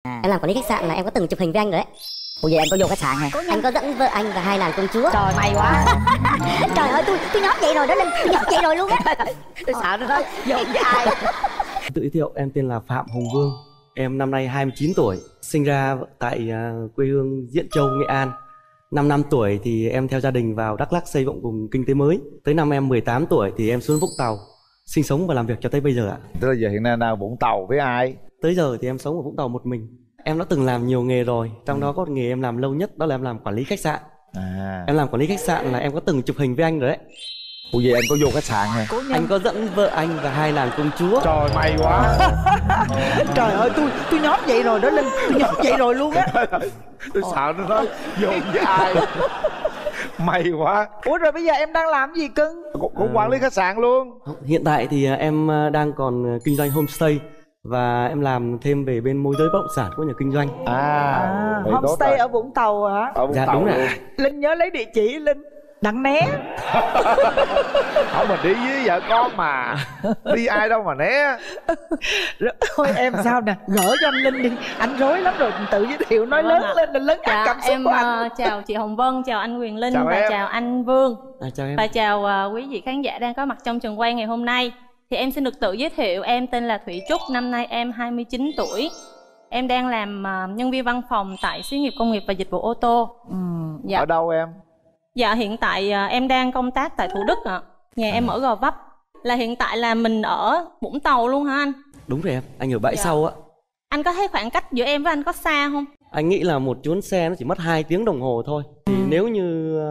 Em làm quản lý khách sạn là em có từng chụp hình với anh rồi đấy. Ủa vậy em có vô khách sạn hả? Anh có dẫn vợ anh và 2 nàng công chúa. Trời may quá. Trời ơi, tôi nhót vậy rồi đó Linh, tôi nhót vậy rồi luôn á. Tôi sợ nó đó, vô với ai. Tự giới thiệu, em tên là Phạm Hồng Vương. Em năm nay 29 tuổi, sinh ra tại quê hương Diễn Châu, Nghệ An. 5 năm tuổi thì em theo gia đình vào Đắk Lắk xây dựng vùng kinh tế mới. Tới năm em 18 tuổi thì em xuống Vũng Tàu sinh sống và làm việc cho tới bây giờ ạ. Tức là giờ hiện nay đang Vũng Tàu với ai? Tới giờ thì em sống ở Vũng Tàu một mình. Em đã từng làm nhiều nghề rồi, trong đó có nghề em làm lâu nhất đó là em làm quản lý khách sạn. Em làm quản lý khách sạn là em có từng chụp hình với anh rồi đấy. Ủa vậy em có vô khách sạn hả? Anh có dẫn vợ anh và 2 nàng công chúa. Trời may quá. Trời ơi, tôi nhót vậy rồi đó Linh, tôi nhót vậy rồi luôn á. Tôi sợ nó nói vô với ai. May quá. Ủa rồi bây giờ em đang làm gì cưng? Cũng quản lý khách sạn luôn. Hiện tại thì em đang còn kinh doanh homestay và em làm thêm về bên môi giới bất động sản của nhà kinh doanh. Vậy tốt Homestay rồi. ở Vũng Tàu hả? Ở Vũng Dạ Tàu đúng luôn. rồi. Linh nhớ lấy địa chỉ Linh đặng né. Không, mình đi với vợ con mà. Đi ai đâu mà né. Rồi, thôi em sao nè, gỡ cho anh Linh đi. Anh rối lắm rồi, tự giới thiệu nói Vâng lớn ạ. lên, lớn Dạ, cảm xúc em của anh. chào chị Hồng Vân, chào anh Quyền Linh Chào và em. chào anh Vương. Chào em. Và chào quý vị khán giả đang có mặt trong trường quay ngày hôm nay. Thì em xin được tự giới thiệu, em tên là Thủy Trúc, năm nay em 29 tuổi. Em đang làm nhân viên văn phòng tại xí nghiệp công nghiệp và dịch vụ ô tô. Dạ. Ở đâu em? Dạ hiện tại em đang công tác tại Thủ Đức ạ. Nhà em ở Gò Vấp. Là hiện tại là mình ở Vũng Tàu luôn hả anh? Đúng rồi em, anh ở bãi Dạ. sau á. Anh có thấy khoảng cách giữa em với anh có xa không? Anh nghĩ là một chuyến xe nó chỉ mất 2 tiếng đồng hồ thôi. Thì nếu như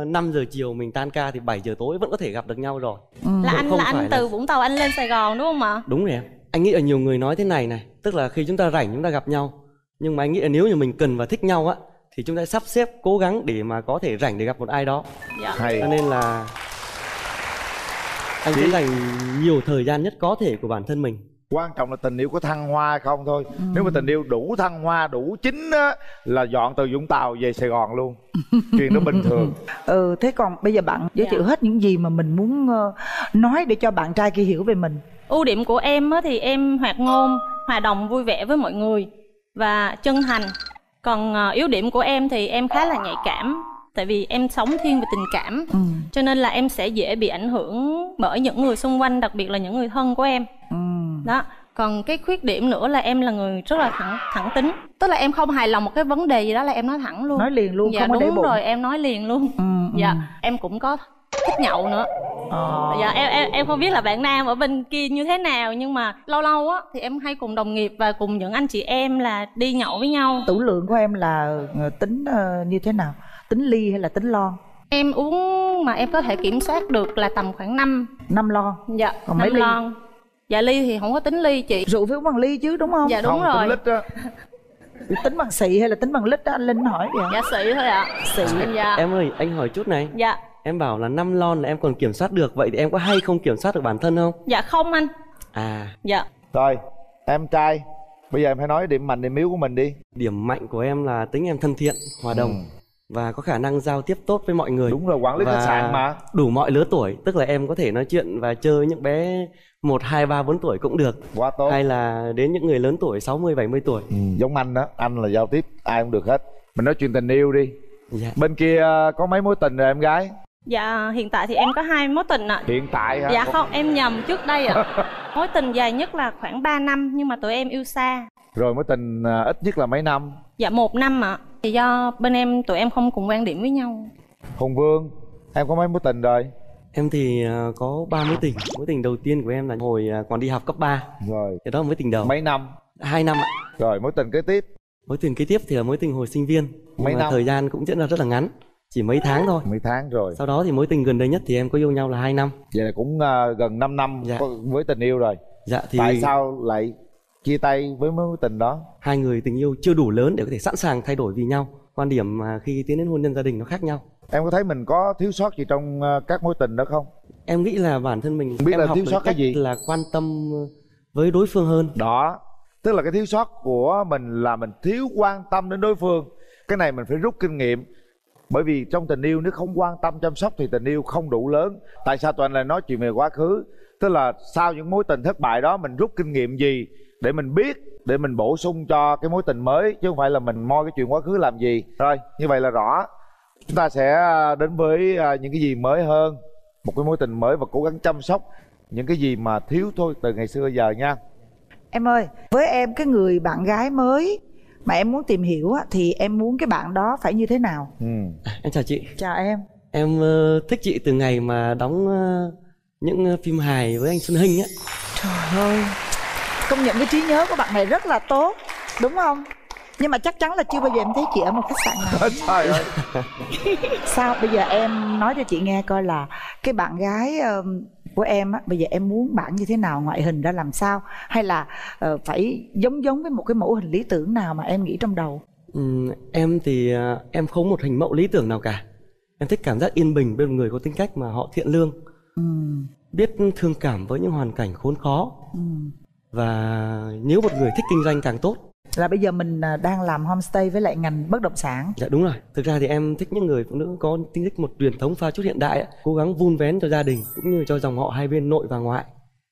5 giờ chiều mình tan ca thì 7 giờ tối vẫn có thể gặp được nhau rồi. Là Cũng anh không là phải anh từ Vũng Tàu anh lên Sài Gòn đúng không ạ? Đúng rồi em. Anh nghĩ là nhiều người nói thế này này, tức là khi chúng ta rảnh chúng ta gặp nhau. Nhưng mà anh nghĩ là nếu như mình cần và thích nhau á thì chúng ta sắp xếp cố gắng để mà có thể rảnh để gặp một ai đó. Dạ. Hay. Cho nên là anh sẽ dành nhiều thời gian nhất có thể của bản thân mình. Quan trọng là tình yêu có thăng hoa không thôi. Nếu mà tình yêu đủ thăng hoa, đủ chín á, là dọn từ Vũng Tàu về Sài Gòn luôn. Chuyện đó bình thường. Thế còn bây giờ bạn giới thiệu hết những gì mà mình muốn nói để cho bạn trai kia hiểu về mình. Ưu điểm của em á, thì em hoạt ngôn, hòa đồng vui vẻ với mọi người và chân thành. Còn yếu điểm của em thì em khá là nhạy cảm. Tại vì em sống thiên về tình cảm. Cho nên là em sẽ dễ bị ảnh hưởng bởi những người xung quanh, đặc biệt là những người thân của em. Đó. Còn cái khuyết điểm nữa là em là người rất là thẳng tính. Tức là em không hài lòng một cái vấn đề gì đó là em nói thẳng luôn. Nói liền luôn, dạ, không có để đúng bụng. rồi, em nói liền luôn. Dạ, em cũng có thích nhậu nữa. Dạ, em không biết là bạn nam ở bên kia như thế nào, nhưng mà lâu lâu á thì em hay cùng đồng nghiệp và cùng những anh chị em là đi nhậu với nhau. Tửu lượng của em là tính như thế nào? Tính ly hay là tính lon? Em uống mà em có thể kiểm soát được là tầm khoảng 5 lon. Dạ, Còn 5 mấy ly? lon. Dạ ly thì không có tính ly chị. Rượu phải uống bằng ly chứ đúng không? Dạ đúng Không, rồi. tính lít á. Tính bằng xị hay là tính bằng lít đó, anh Linh hỏi vậy. Dạ xị thôi ạ. Xị. Dạ. Em ơi, anh hỏi chút này. Dạ. Em bảo là 5 lon là em còn kiểm soát được, vậy thì em có hay không kiểm soát được bản thân không? Dạ không anh. Dạ. Rồi, em trai, bây giờ em phải nói điểm mạnh, điểm yếu của mình đi. Điểm mạnh của em là tính em thân thiện, hòa đồng và có khả năng giao tiếp tốt với mọi người. Đúng rồi, quản lý Và khách sạn mà. đủ mọi lứa tuổi, tức là em có thể nói chuyện và chơi những bé 1, 2, 3, 4 tuổi cũng được. Quá tốt. Hay là đến những người lớn tuổi 60, 70 tuổi. Giống anh đó, anh là giao tiếp ai cũng được hết. Mình nói chuyện tình yêu đi. Dạ. Bên kia có mấy mối tình rồi em gái? Dạ hiện tại thì em có 2 mối tình ạ. Hiện tại hả? Dạ không, em nhầm trước đây ạ. Mối tình dài nhất là khoảng 3 năm nhưng mà tụi em yêu xa. Rồi mối tình ít nhất là mấy năm? Dạ 1 năm ạ. Thì do bên em tụi em không cùng quan điểm với nhau. Hùng Vương, em có mấy mối tình rồi? Em thì có 3 mối tình. Mối tình đầu tiên của em là hồi còn đi học cấp 3. Rồi. Thì đó là mối tình đầu. Mấy năm? 2 năm ạ. Rồi mối tình kế tiếp? Mối tình kế tiếp thì là mối tình hồi sinh viên. Mấy Nhưng mà năm? thời gian cũng diễn ra rất là ngắn, chỉ mấy tháng thôi. Mấy tháng rồi. Sau đó thì mối tình gần đây nhất thì em có yêu nhau là 2 năm. Vậy là cũng gần 5 năm Dạ. với tình yêu rồi. Dạ thì Tại sao lại chia tay với mối tình đó? hai người tình yêu chưa đủ lớn để có thể sẵn sàng thay đổi vì nhau. Quan điểm mà khi tiến đến hôn nhân gia đình nó khác nhau. Em có thấy mình có thiếu sót gì trong các mối tình đó không? Em nghĩ là bản thân mình Không biết em là học thiếu được sót cái cách gì? là quan tâm với đối phương hơn. Đó, tức là cái thiếu sót của mình là mình thiếu quan tâm đến đối phương. Cái này mình phải rút kinh nghiệm. Bởi vì trong tình yêu nếu không quan tâm chăm sóc thì tình yêu không đủ lớn. Tại sao tụi anh lại nói chuyện về quá khứ? Tức là sau những mối tình thất bại đó mình rút kinh nghiệm gì để mình biết, để mình bổ sung cho cái mối tình mới, chứ không phải là mình moi cái chuyện quá khứ làm gì. Rồi, như vậy là rõ. Chúng ta sẽ đến với những cái gì mới hơn, một cái mối tình mới, và cố gắng chăm sóc những cái gì mà thiếu thôi từ ngày xưa giờ nha. Em ơi, với em cái người bạn gái mới mà em muốn tìm hiểu á, thì em muốn cái bạn đó phải như thế nào? Em chào chị. Chào em. Em thích chị từ ngày mà đóng những phim hài với anh Xuân Hinh á. Trời ơi, công nhận cái trí nhớ của bạn này rất là tốt, đúng không? Nhưng mà chắc chắn là chưa bao giờ em thấy chị ở một khách sạn nào. Trời ơi. Sao bây giờ em nói cho chị nghe coi là cái bạn gái của em á, bây giờ em muốn bạn như thế nào, ngoại hình ra làm sao, hay là phải giống với một cái mẫu hình lý tưởng nào mà em nghĩ trong đầu? Em thì em không một hình mẫu lý tưởng nào cả. Em thích cảm giác yên bình bên một người có tính cách mà họ thiện lương, biết thương cảm với những hoàn cảnh khốn khó, và nếu một người thích kinh doanh càng tốt. Là bây giờ mình đang làm homestay với lại ngành bất động sản. Dạ đúng rồi. Thực ra thì em thích những người phụ nữ có tính cách một truyền thống pha chút hiện đại, cố gắng vun vén cho gia đình cũng như cho dòng họ hai bên nội và ngoại,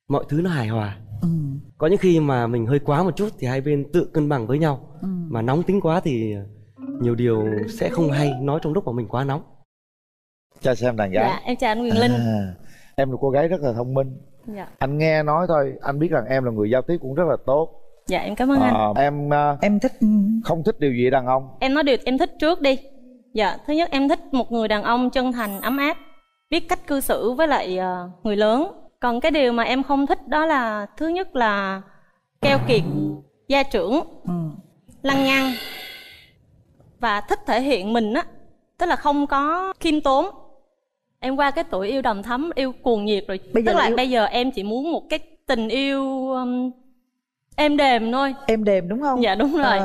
mọi thứ nó hài hòa. Có những khi mà mình hơi quá một chút thì hai bên tự cân bằng với nhau. Mà nóng tính quá thì nhiều điều sẽ không hay nói trong lúc mà mình quá nóng. Chào xem đàn gái. Dạ, em chào anh Quyền Linh. Em là cô gái rất là thông minh. Dạ. Anh nghe nói thôi, anh biết rằng em là người giao tiếp cũng rất là tốt. Dạ em cảm ơn anh. Em thích không thích điều gì đàn ông? Em nói điều em thích trước đi. Dạ, thứ nhất em thích một người đàn ông chân thành, ấm áp, biết cách cư xử với lại người lớn. Còn cái điều mà em không thích đó là thứ nhất là keo kiệt, gia trưởng, lăng nhăng, và thích thể hiện mình á, tức là không có khiêm tốn. Em qua cái tuổi yêu đầm thắm, yêu cuồng nhiệt rồi. Tức là bây giờ em chỉ muốn một cái tình yêu êm đềm thôi. Êm đềm đúng không? Dạ đúng rồi.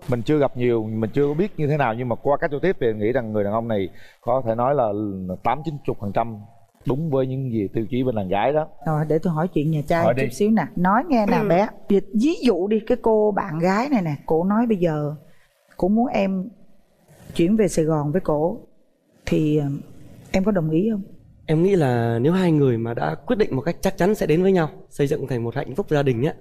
Mình chưa gặp nhiều, mình chưa biết như thế nào, nhưng mà qua cách giao tiếp thì nghĩ rằng người đàn ông này có thể nói là 80-90% đúng với những gì tiêu chí bên đàn gái đó. Rồi để tôi hỏi chuyện nhà trai chút xíu nè. Nói nghe nè bé. Ví dụ đi, cái cô bạn gái này nè, cổ nói bây giờ cổ muốn em chuyển về Sài Gòn với cổ, thì em có đồng ý không? Em nghĩ là nếu hai người mà đã quyết định một cách chắc chắn sẽ đến với nhau, xây dựng thành một hạnh phúc gia đình á,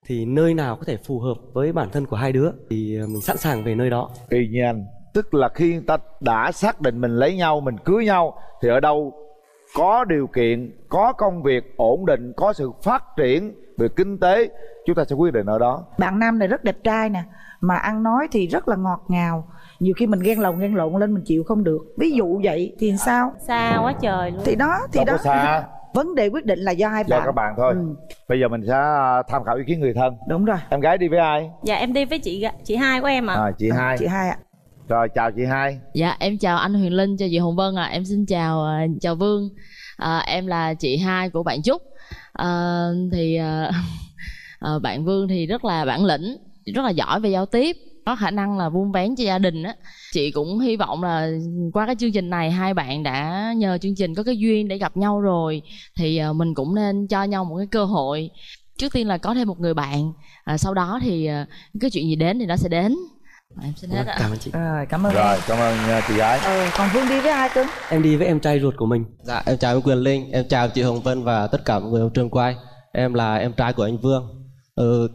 thì nơi nào có thể phù hợp với bản thân của hai đứa thì mình sẵn sàng về nơi đó. Y như anh, tức là khi người ta đã xác định mình lấy nhau, mình cưới nhau, thì ở đâu có điều kiện, có công việc ổn định, có sự phát triển về kinh tế, chúng ta sẽ quyết định ở đó. Bạn nam này rất đẹp trai nè, mà ăn nói thì rất là ngọt ngào. Nhiều khi mình ghen lòng ghen lộn lên mình chịu không được. Ví dụ vậy thì sao? Xa quá trời luôn. Thì đó, thì đâu đó. Có xa. Vấn đề quyết định là do hai bạn. Do các bạn thôi. Bây giờ mình sẽ tham khảo ý kiến người thân. Đúng rồi. Em gái đi với ai? Dạ em đi với chị hai của em ạ. Chị hai. Chị hai ạ. Rồi chào chị hai. Dạ em chào anh Huyền Linh, chào chị Hồng Vân ạ. Em xin chào Vương. Em là chị hai của bạn Trúc. Bạn Vương thì rất là bản lĩnh, rất là giỏi về giao tiếp, có khả năng là vun vén cho gia đình á. Chị cũng hy vọng là qua cái chương trình này hai bạn đã nhờ chương trình có cái duyên để gặp nhau rồi, thì mình cũng nên cho nhau một cái cơ hội. Trước tiên là có thêm một người bạn, sau đó thì cái chuyện gì đến thì nó sẽ đến. Em xin hết ạ. Cảm ơn chị. Cảm ơn Rồi, cảm ơn chị gái. Còn Vương đi với ai cưng? Em đi với em trai ruột của mình. Dạ em chào anh Quyền Linh, em chào chị Hồng Vân và tất cả mọi người trong trường quay. Em là em trai của anh Vương.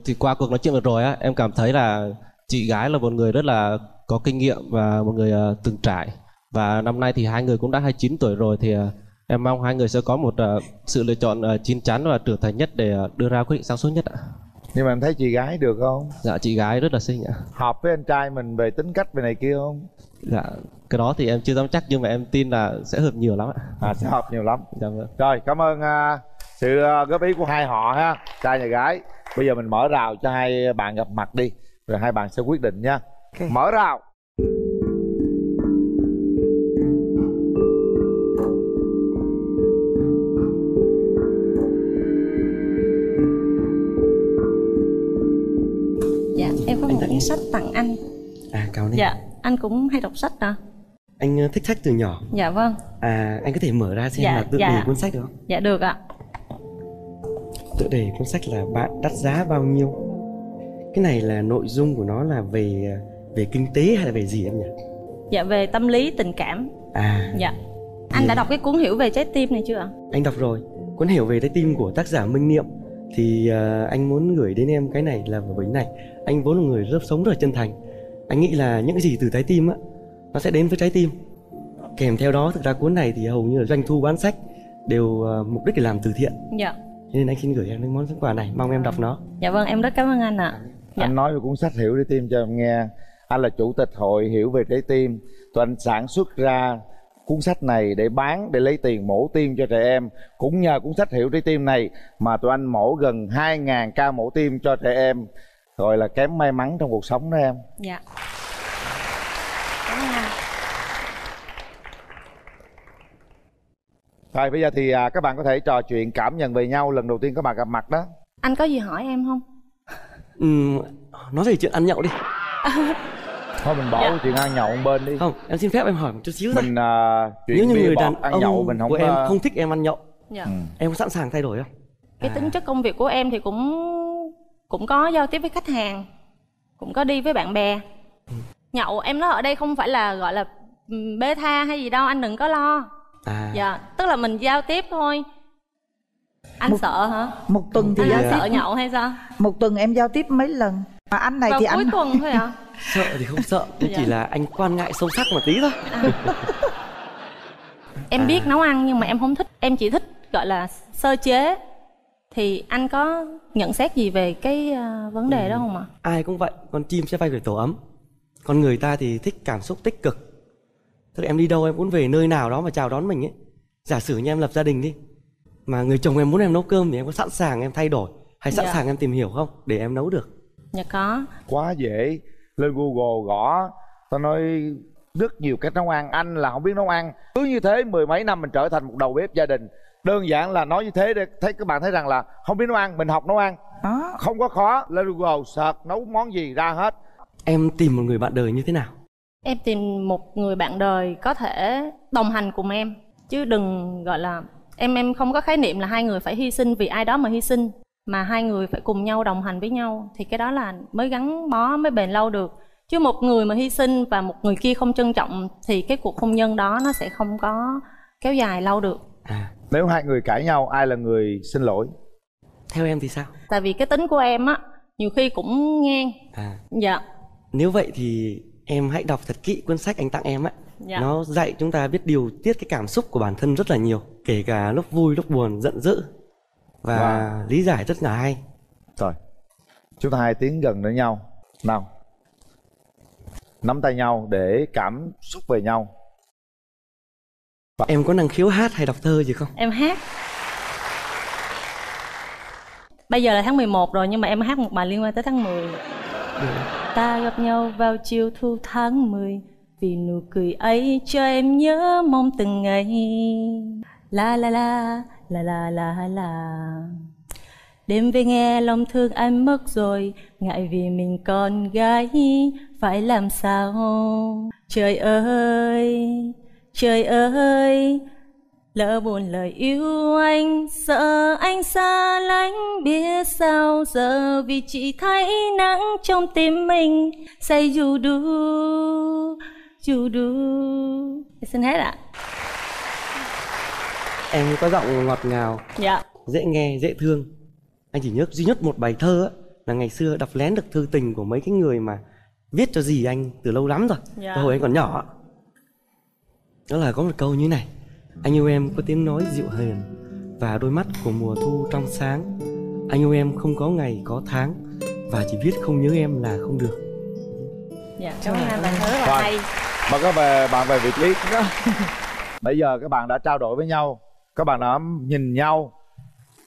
Thì qua cuộc nói chuyện vừa rồi á, em cảm thấy là chị gái là một người rất là có kinh nghiệm và một người từng trải. Và năm nay thì hai người cũng đã 29 tuổi rồi, thì em mong hai người sẽ có một sự lựa chọn chín chắn và trưởng thành nhất để đưa ra quyết định sáng suốt nhất ạ. Nhưng mà em thấy chị gái được không? Dạ chị gái rất là xinh ạ. Hợp với anh trai mình về tính cách về này kia không? Dạ cái đó thì em chưa dám chắc, nhưng mà em tin là sẽ hợp nhiều lắm ạ. Sẽ hợp nhiều lắm. Dạ vâng. Rồi cảm ơn sự góp ý của hai họ ha, trai và gái. Bây giờ mình mở rào cho hai bạn gặp mặt đi, rồi hai bạn sẽ quyết định nha. Mở rào. Dạ em có một cuốn sách tặng anh. Cảm ơn. Dạ anh cũng hay đọc sách à? Anh thích sách từ nhỏ. Dạ vâng. Anh có thể mở ra xem là tựa đề cuốn sách được không? Dạ được ạ. Tựa đề cuốn sách là Bạn đắt giá bao nhiêu. Cái này là nội dung của nó là về kinh tế hay là về gì em nhỉ? Dạ về tâm lý tình cảm. Dạ. Anh đã đọc cái cuốn Hiểu về trái tim này chưa ạ? Anh đọc rồi. Cuốn Hiểu về trái tim của tác giả Minh Niệm Thì anh muốn gửi đến em cái này là bởi này, anh vốn là người rất sống rất là chân thành. Anh nghĩ là những cái gì từ trái tim á, nó sẽ đến với trái tim. Kèm theo đó, thực ra cuốn này thì hầu như là doanh thu bán sách đều mục đích để làm từ thiện. Dạ. Nên anh xin gửi em cái món quà này, mong em đọc nó. Dạ vâng, em rất cảm ơn anh ạ. Dạ. Anh nói về cuốn sách Hiểu Trái Tim cho em nghe. Anh là chủ tịch hội Hiểu Về Trái Tim. Tụi anh sản xuất ra cuốn sách này để bán, để lấy tiền mổ tim cho trẻ em. Cũng nhờ cuốn sách Hiểu Trái Tim này mà tụi anh mổ gần 2.000 ca mổ tim cho trẻ em, gọi là kém may mắn trong cuộc sống đó em. Dạ. Cảm ơn anh. Rồi bây giờ thì các bạn có thể trò chuyện cảm nhận về nhau lần đầu tiên các bạn gặp mặt đó. Anh có gì hỏi em không? Nói về chuyện ăn nhậu đi. Thôi mình bỏ Dạ. chuyện ăn nhậu một bên đi. Không, em xin phép em hỏi một chút xíu thôi. Mình Nếu chuyện như bia người bọt đàn ăn ông nhậu mình không của em không thích em ăn nhậu, Dạ. em có sẵn sàng thay đổi không? Cái tính chất công việc của em thì cũng có giao tiếp với khách hàng, cũng có đi với bạn bè. Nhậu em nói ở đây không phải là gọi là bê tha hay gì đâu, anh đừng có lo. Dạ, tức là mình giao tiếp thôi. Anh sợ hả? Một tuần thì Anh giao sợ tiếp. nhậu hay sao? Một tuần em giao tiếp mấy lần? Mà anh này Vào thì cuối anh tuần thôi ạ. Sợ thì không sợ, nhưng Dạ. chỉ là anh quan ngại sâu sắc một tí thôi. Em biết nấu ăn nhưng mà em không thích, em chỉ thích gọi là sơ chế. Thì anh có nhận xét gì về cái vấn đề đó không ạ? Ai cũng vậy, con chim sẽ bay về tổ ấm. Con người ta thì thích cảm xúc tích cực. Tức là em đi đâu em muốn về nơi nào đó mà chào đón mình ấy. Giả sử như em lập gia đình đi, mà người chồng em muốn em nấu cơm thì em có sẵn sàng em thay đổi hay sẵn Dạ. sàng em tìm hiểu không để em nấu được? Dạ có. Quá dễ. Lên Google gõ, tao nói rất nhiều cách nấu ăn. Anh là không biết nấu ăn, cứ như thế mười mấy năm mình trở thành một đầu bếp gia đình. Đơn giản là nói như thế để thấy các bạn thấy rằng là không biết nấu ăn, mình học nấu ăn đó. không có khó. Lên Google search nấu món gì ra hết. Em tìm một người bạn đời như thế nào? Em tìm một người bạn đời có thể đồng hành cùng em, chứ đừng gọi là em không có khái niệm là hai người phải hy sinh vì ai đó mà hy sinh, mà hai người phải cùng nhau đồng hành với nhau thì cái đó là mới gắn bó, mới bền lâu được. Chứ một người mà hy sinh và một người kia không trân trọng thì cái cuộc hôn nhân đó nó sẽ không có kéo dài lâu được. Nếu hai người cãi nhau, ai là người xin lỗi? Theo em thì sao? Tại vì cái tính của em á, nhiều khi cũng ngang. Dạ. Nếu vậy thì em hãy đọc thật kỹ cuốn sách anh tặng em ấy. Dạ. Nó dạy chúng ta biết điều tiết cái cảm xúc của bản thân rất là nhiều, kể cả lúc vui, lúc buồn, giận dữ. Và lý giải rất là hay. Rồi, chúng ta hai tiến gần đến nhau. Nào, nắm tay nhau để cảm xúc về nhau. Em có năng khiếu hát hay đọc thơ gì không? Em hát. Bây giờ là tháng 11 rồi nhưng mà em hát một bài liên quan tới tháng 10. Ta gặp nhau vào chiều thu tháng 10, vì nụ cười ấy cho em nhớ mong từng ngày. La la la, la la la la. Đêm về nghe lòng thương anh mất rồi, ngại vì mình con gái phải làm sao. Trời ơi, lỡ buồn lời yêu anh, sợ anh xa lánh biết sao giờ, vì chỉ thấy nắng trong tim mình say dù đu. Xin hết ạ. Em có giọng ngọt ngào, Dạ. dễ nghe, dễ thương. Anh chỉ nhớ duy nhất một bài thơ á, là ngày xưa đọc lén được thư tình của mấy cái người mà viết cho dì anh từ lâu lắm rồi. Dạ. Hồi anh còn nhỏ. Đó là có một câu như này: anh yêu em có tiếng nói dịu hiền và đôi mắt của mùa thu trong sáng. Anh yêu em không có ngày có tháng, và chỉ biết không nhớ em là không được. Dạ, cảm ơn anh, bài thơ rất là Rồi. hay. Mời các bạn về vị trí. Bây giờ các bạn đã trao đổi với nhau, các bạn đã nhìn nhau,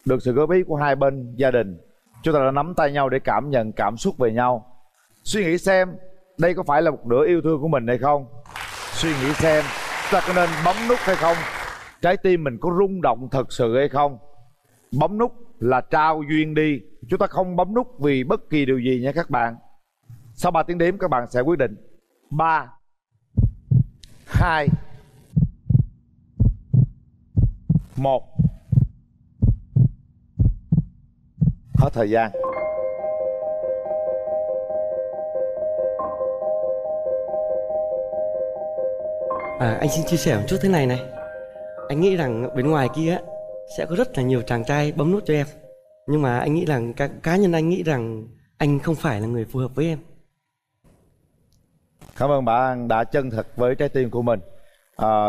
được sự góp ý của hai bên gia đình. Chúng ta đã nắm tay nhau để cảm nhận cảm xúc về nhau. Suy nghĩ xem đây có phải là một nửa yêu thương của mình hay không. Suy nghĩ xem chúng ta có nên bấm nút hay không. Trái tim mình có rung động thật sự hay không. Bấm nút là trao duyên đi. Chúng ta không bấm nút vì bất kỳ điều gì nha các bạn. Sau 3 tiếng đếm các bạn sẽ quyết định. 3 2 1. Hết thời gian. Anh xin chia sẻ một chút thế này này. Anh nghĩ rằng bên ngoài kia sẽ có rất là nhiều chàng trai bấm nút cho em, Nhưng mà anh nghĩ rằng cá nhân anh nghĩ rằng anh không phải là người phù hợp với em. Cảm ơn bạn đã chân thật với trái tim của mình.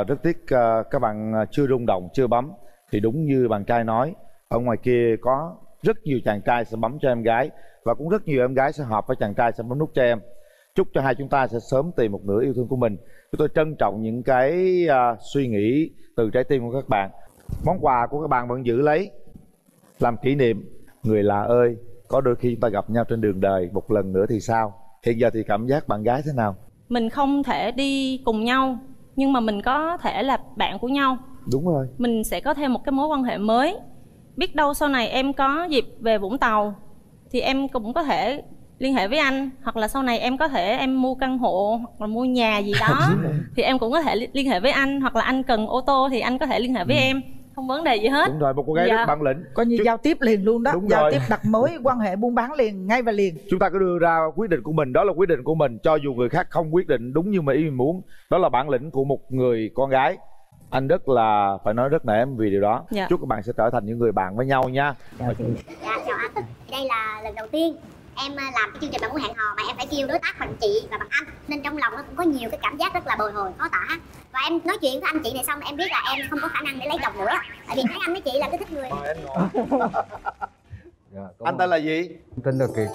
Rất tiếc các bạn chưa rung động, chưa bấm. Thì đúng như bạn trai nói, ở ngoài kia có rất nhiều chàng trai sẽ bấm cho em gái, và cũng rất nhiều em gái sẽ hợp với chàng trai sẽ bấm nút cho em. Chúc cho hai chúng ta sẽ sớm tìm một nửa yêu thương của mình. Chúng tôi trân trọng những cái suy nghĩ từ trái tim của các bạn. Món quà của các bạn vẫn giữ lấy làm kỷ niệm. Người lạ ơi, có đôi khi chúng ta gặp nhau trên đường đời, một lần nữa thì sao? Hiện giờ thì cảm giác bạn gái thế nào? Mình không thể đi cùng nhau, nhưng mà mình có thể là bạn của nhau. Đúng rồi. Mình sẽ có thêm một cái mối quan hệ mới. Biết đâu sau này em có dịp về Vũng Tàu thì em cũng có thể liên hệ với anh. Hoặc là sau này em có thể em mua căn hộ hoặc là mua nhà gì đó thì em cũng có thể liên hệ với anh. Hoặc là anh cần ô tô thì anh có thể liên hệ với em. Không vấn đề gì hết. Đúng rồi, một cô gái rất bản lĩnh. Coi như giao tiếp liền luôn đó. Đúng giao rồi. tiếp đặt mối quan hệ buôn bán liền, ngay và liền. Chúng ta cứ đưa ra quyết định của mình, đó là quyết định của mình. Cho dù người khác không quyết định đúng như mà ý mình muốn. Đó là bản lĩnh của một người con gái. Anh rất là phải nói rất nể em vì điều đó. Chúc các bạn sẽ trở thành những người bạn với nhau nha. Dạ chào anh. Đây là lần đầu tiên em làm cái chương trình Bạn Muốn Hẹn Hò mà em phải kêu đối tác bằng chị và bằng anh, nên trong lòng nó cũng có nhiều cái cảm giác rất là bồi hồi, khó tả. Và em nói chuyện với anh chị này xong em biết là em không có khả năng để lấy chồng nữa, tại vì thấy anh với chị là cứ thích người. Anh tên là gì? Tên là Kiệt.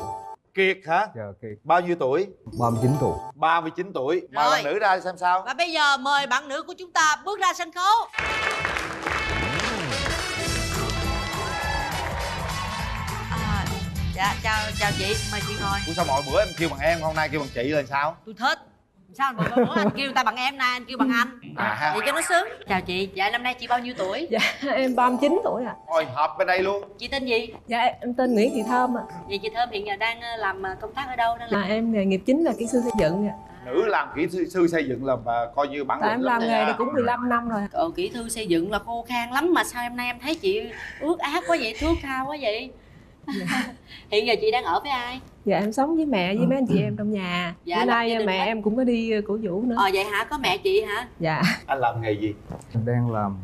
Kiệt hả? Dạ Kiệt. Bao nhiêu tuổi? 39 tuổi. 39 tuổi. Mời bạn nữ ra xem sao. Và bây giờ mời bạn nữ của chúng ta bước ra sân khấu. Dạ chào chị, mời chị ngồi. Ủa sao mọi bữa em kêu bằng em, hôm nay kêu bằng chị là sao? Tôi thích. Sao mà bữa anh kêu ta bằng em, nay anh kêu bằng anh. Vậy cho nó sướng. Chào chị, dạ năm nay chị bao nhiêu tuổi? Dạ em 39 tuổi ạ. Rồi hợp bên đây luôn. Chị tên gì? Dạ em tên Nguyễn Thị Thơm ạ. Vậy chị Thơm hiện giờ đang làm công tác ở đâu? Em nghề nghiệp chính là kỹ sư xây dựng ạ. Nữ làm kỹ sư xây dựng là coi như bản lĩnh. Em làm nghề này cũng 15 năm rồi. Kỹ sư xây dựng là khô khan lắm mà sao hôm nay em thấy chị ướt át quá vậy, thước tha quá vậy? Hiện giờ chị đang ở với ai? Dạ em sống với mẹ với mấy anh chị em trong nhà. Dạ, bữa nay mẹ em cũng có đi cổ vũ nữa. Vậy hả? Có mẹ chị hả? Dạ. Anh làm nghề gì? Em đang làm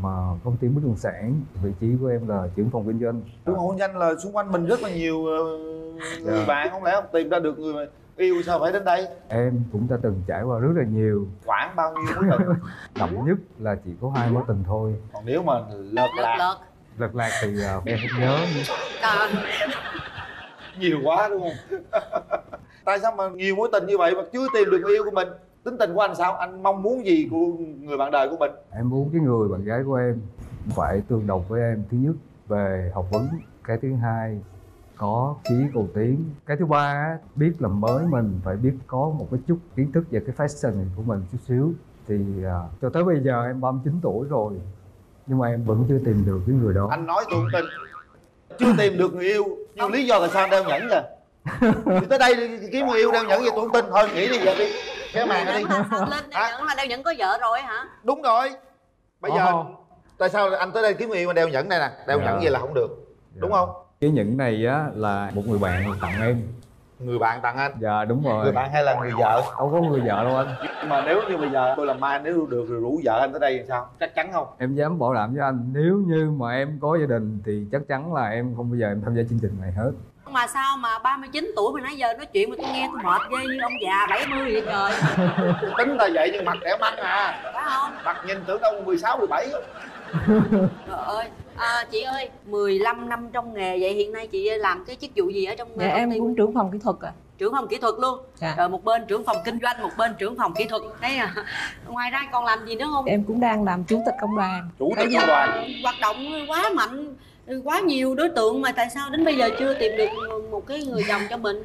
công ty bất động sản. Vị trí của em là trưởng phòng kinh doanh. Trưởng phòng kinh doanh là xung quanh mình rất là nhiều người bạn, không lẽ không tìm ra được người yêu sao phải đến đây? Em cũng đã từng trải qua rất là nhiều. Khoảng bao nhiêu mối tình? Đậm nhất là chỉ có 2 mối tình thôi. Còn nếu mà lợt lạc thì em không nhớ. Nhiều quá đúng không? Tại sao mà nhiều mối tình như vậy mà chưa tìm được người yêu của mình? Tính tình của anh sao? Anh mong muốn gì của người bạn đời của mình? Em muốn cái người bạn gái của em phải tương đồng với em. Thứ nhất về học vấn, cái thứ hai có chí cầu tiến, cái thứ ba biết làm mới mình, phải biết có một cái chút kiến thức về cái fashion của mình chút xíu. Thì cho tới bây giờ em 39 tuổi rồi nhưng mà em vẫn chưa tìm được cái người đó. Anh nói tôi không tin. Chưa tìm được người yêu nhưng lý do là sao anh đeo nhẫn kìa. Thì tới đây đi kiếm người yêu đeo nhẫn vậy tôi không tin. Thôi nghỉ đi, giờ đi cái màn đi. Đeo nhẫn có vợ rồi hả? Đúng rồi. Bây giờ tại sao anh tới đây kiếm người yêu mà đeo nhẫn đây nè? Đeo nhẫn vậy là không được. Đúng không? Cái nhẫn này á là một người bạn tặng em. Người bạn tặng anh? Dạ đúng rồi. Người bạn hay là người vợ? Đâu có người vợ đâu anh. Nhưng mà nếu như bây giờ tôi làm mai, nếu được rồi rủ vợ anh tới đây thì sao? Chắc chắn không? Em dám bảo đảm với anh, nếu như mà em có gia đình thì chắc chắn là em không bao giờ em tham gia chương trình này hết. Mà sao mà 39 tuổi mà nãy giờ nói chuyện mà tôi nghe tôi mệt ghê như ông già 70 vậy trời. Tính là vậy nhưng mặt trẻ măng à. Phải không? Mặt nhìn tưởng đâu 16, 17. Trời ơi. Chị ơi, 15 năm trong nghề vậy hiện nay chị làm cái chức vụ gì ở trong dạ, em cũng trưởng phòng kỹ thuật ạ. Trưởng phòng kỹ thuật luôn. Dạ. Rồi một bên trưởng phòng kinh doanh, một bên trưởng phòng kỹ thuật. Đấy à. Ngoài ra còn làm gì nữa không? Em cũng đang làm chủ tịch công đoàn. Chủ tịch công đoàn. Hoạt động quá mạnh, quá nhiều đối tượng mà tại sao đến bây giờ chưa tìm được một cái người chồng cho mình?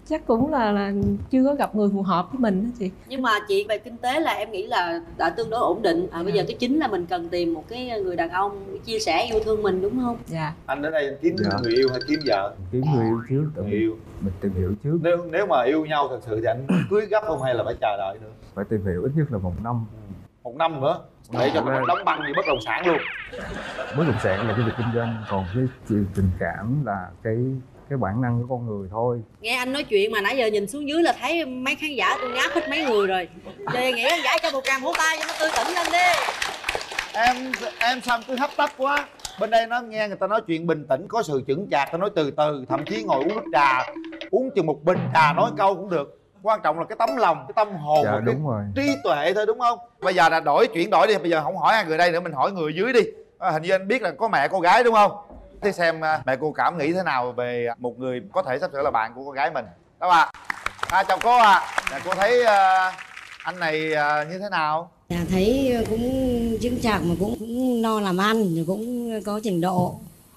Chắc cũng là chưa có gặp người phù hợp với mình đó chị. Nhưng mà chị về kinh tế là em nghĩ là đã tương đối ổn định. Bây giờ cái chính là mình cần tìm một cái người đàn ông chia sẻ yêu thương mình đúng không? Dạ. Anh đến đây kiếm người yêu hay kiếm vợ? Kiếm người yêu trước, người yêu. Mình tìm hiểu trước. Nếu mà yêu nhau thật sự thì anh cưới gấp không hay là phải chờ đợi nữa? Phải tìm hiểu ít nhất là 1 năm. 1 năm nữa để cho nó đóng băng như bất động sản luôn. Bất động sản là cái việc kinh doanh, còn cái tình cảm là cái bản năng của con người thôi. Nghe anh nói chuyện mà nãy giờ nhìn xuống dưới là thấy mấy khán giả tôi ngáp hết mấy người rồi. Đề nghị khán giả cho một tràng vỗ tay cho nó tươi tỉnh lên đi. Em sao cứ hấp tấp quá. Bên đây nó nghe người ta nói chuyện bình tĩnh, có sự chững chạc, ta nói từ từ, thậm chí ngồi uống nước trà, uống chừng một bình trà nói câu cũng được. Quan trọng là cái tấm lòng, cái tâm hồn, dạ, cái đúng rồi. trí tuệ thôi, đúng không? Bây giờ là chuyển đổi đi, bây giờ không hỏi hai người đây nữa, mình hỏi người dưới đi. Hình như anh biết là có mẹ cô gái đúng không? Thế xem mẹ cô cảm nghĩ thế nào về một người có thể sắp sửa là bạn của con gái mình. Đó ạ. Chào cô ạ. Cô thấy anh này như thế nào? Dạ, thấy cũng chững chạc mà cũng no làm ăn, cũng có trình độ.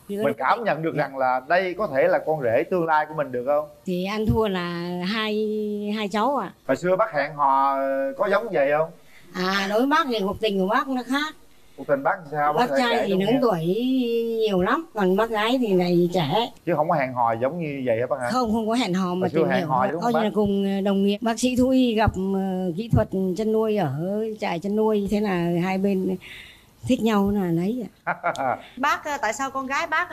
Mình cảm nhận được rằng là đây có thể là con rể tương lai của mình được không? Thì anh thua là hai cháu ạ. Hồi xưa bác hẹn hò có giống vậy không? Đối với bác thì cuộc tình của bác nó khác. Cuộc tình bác sao? Bác trai thì lớn tuổi nhiều lắm, còn bác gái thì này trẻ. Chứ không có hẹn hò giống như vậy hả bác hả? Không có hẹn hò mà tìm hiểu. Coi như là cùng đồng nghiệp. Bác sĩ thú y gặp kỹ thuật chăn nuôi ở trại chăn nuôi, thế là hai bên thích nhau là lấy. Bác tại sao con gái bác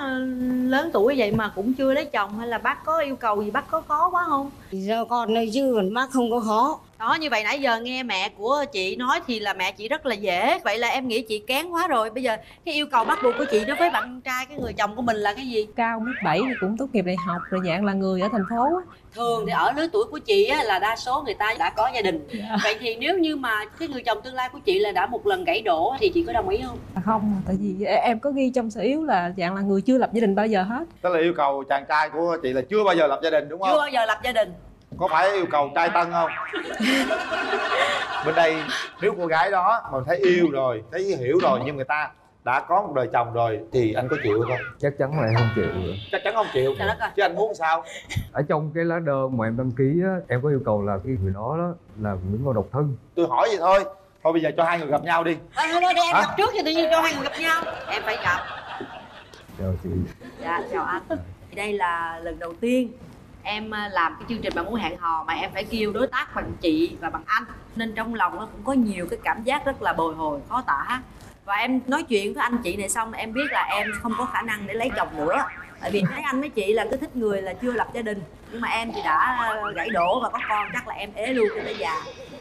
lớn tuổi vậy mà cũng chưa lấy chồng, hay là bác có yêu cầu gì, bác có khó quá không? Do con đây chứ còn bác không có khó. Đó, như vậy nãy giờ nghe mẹ của chị nói thì là mẹ chị rất là dễ. Vậy là em nghĩ chị kén quá rồi. Bây giờ cái yêu cầu bắt buộc của chị đối với bạn trai, cái người chồng của mình là cái gì? Cao 1m7 thì cũng tốt nghiệp đại học rồi, dạng là người ở thành phố. Thường thì ở lứa tuổi của chị á, là đa số người ta đã có gia đình. Vậy thì nếu như mà cái người chồng tương lai của chị là đã một lần gãy đổ thì chị có đồng ý không? Không, tại vì em có ghi trong sở yếu là dạng là người chưa lập gia đình bao giờ hết. Tức là yêu cầu chàng trai của chị là chưa bao giờ lập gia đình đúng không? Chưa bao giờ lập gia đình. Có phải yêu cầu trai tân không? Bên đây nếu cô gái đó mà thấy yêu rồi, thấy hiểu rồi, nhưng người ta đã có một đời chồng rồi thì anh có chịu không? Chắc chắn là em không chịu rồi. Chắc chắn không chịu. Chứ anh muốn sao? Ở trong cái lá đơn mà em đăng ký á, em có yêu cầu là cái người đó là những con độc thân. Tôi hỏi vậy thôi. Thôi bây giờ cho hai người gặp nhau đi. Thôi đi em gặp trước thì tự nhiên cho hai người gặp nhau. Em phải gặp. Chào chị. Dạ chào anh. Thì đây là lần đầu tiên em làm cái chương trình Bạn Muốn Hẹn Hò mà em phải kêu đối tác bằng chị và bằng anh, nên trong lòng nó cũng có nhiều cái cảm giác rất là bồi hồi khó tả. Và em nói chuyện với anh chị này xong em biết là em không có khả năng để lấy chồng nữa, tại vì thấy anh với chị là cứ thích người là chưa lập gia đình, nhưng mà em thì đã gãy đổ và có con, chắc là em ế luôn cho tới già.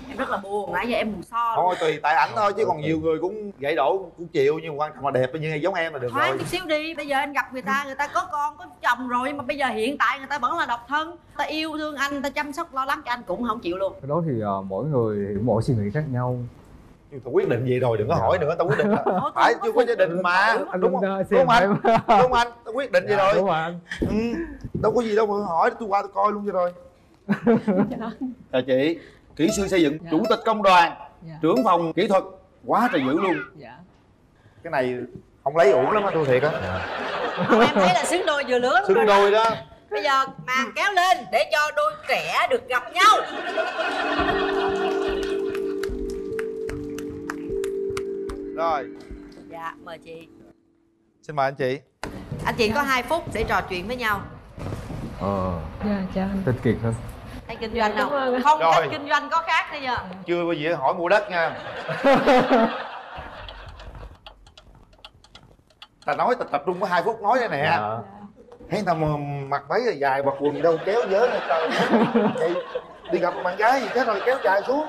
Em rất là buồn, nãy giờ em buồn so. Thôi tùy tại ảnh thôi, chứ còn nhiều người cũng gãy đổ cũng chịu, nhưng quan trọng là đẹp như giống em là được. Thoáng rồi. chút xíu đi, bây giờ anh gặp người ta có con có chồng rồi, nhưng mà bây giờ hiện tại người ta vẫn là độc thân, ta yêu thương anh, ta chăm sóc lo lắng cho anh cũng không chịu luôn. Cái đó thì mỗi người thì mỗi suy nghĩ khác nhau. Nhưng tôi quyết định vậy rồi, đừng có hỏi nữa, tao quyết định phải chưa có gia đình mà, đúng không? Đúng không anh? Đúng không anh? Tao quyết định vậy rồi. Đúng rồi anh. Đâu có gì đâu mà hỏi, tôi qua tôi coi luôn cho rồi. Chào chị, kỹ sư xây dựng, chủ tịch công đoàn, trưởng phòng kỹ thuật, quá trời dữ luôn. Cái này không lấy uổng lắm á, tôi thiệt á. Em thấy là xứng đôi vừa lứa. Xứng đôi đó. Bây giờ màn kéo lên để cho đôi trẻ được gặp nhau. Rồi. Dạ, mời chị. Xin mời anh chị. Anh chị có 2 phút để trò chuyện với nhau. Dạ, chào anh. Tên Kiệt thôi. Hay kinh doanh không? Không, cách kinh doanh có khác bây giờ. Chưa bao giờ hỏi mua đất nha. Ta nói ta tập trung có 2 phút nói đây nè. Thấy tao mặc váy dài mặc quần gì đâu kéo dớ này trời. Vậy đi gặp bạn gái gì thế rồi kéo dài xuống.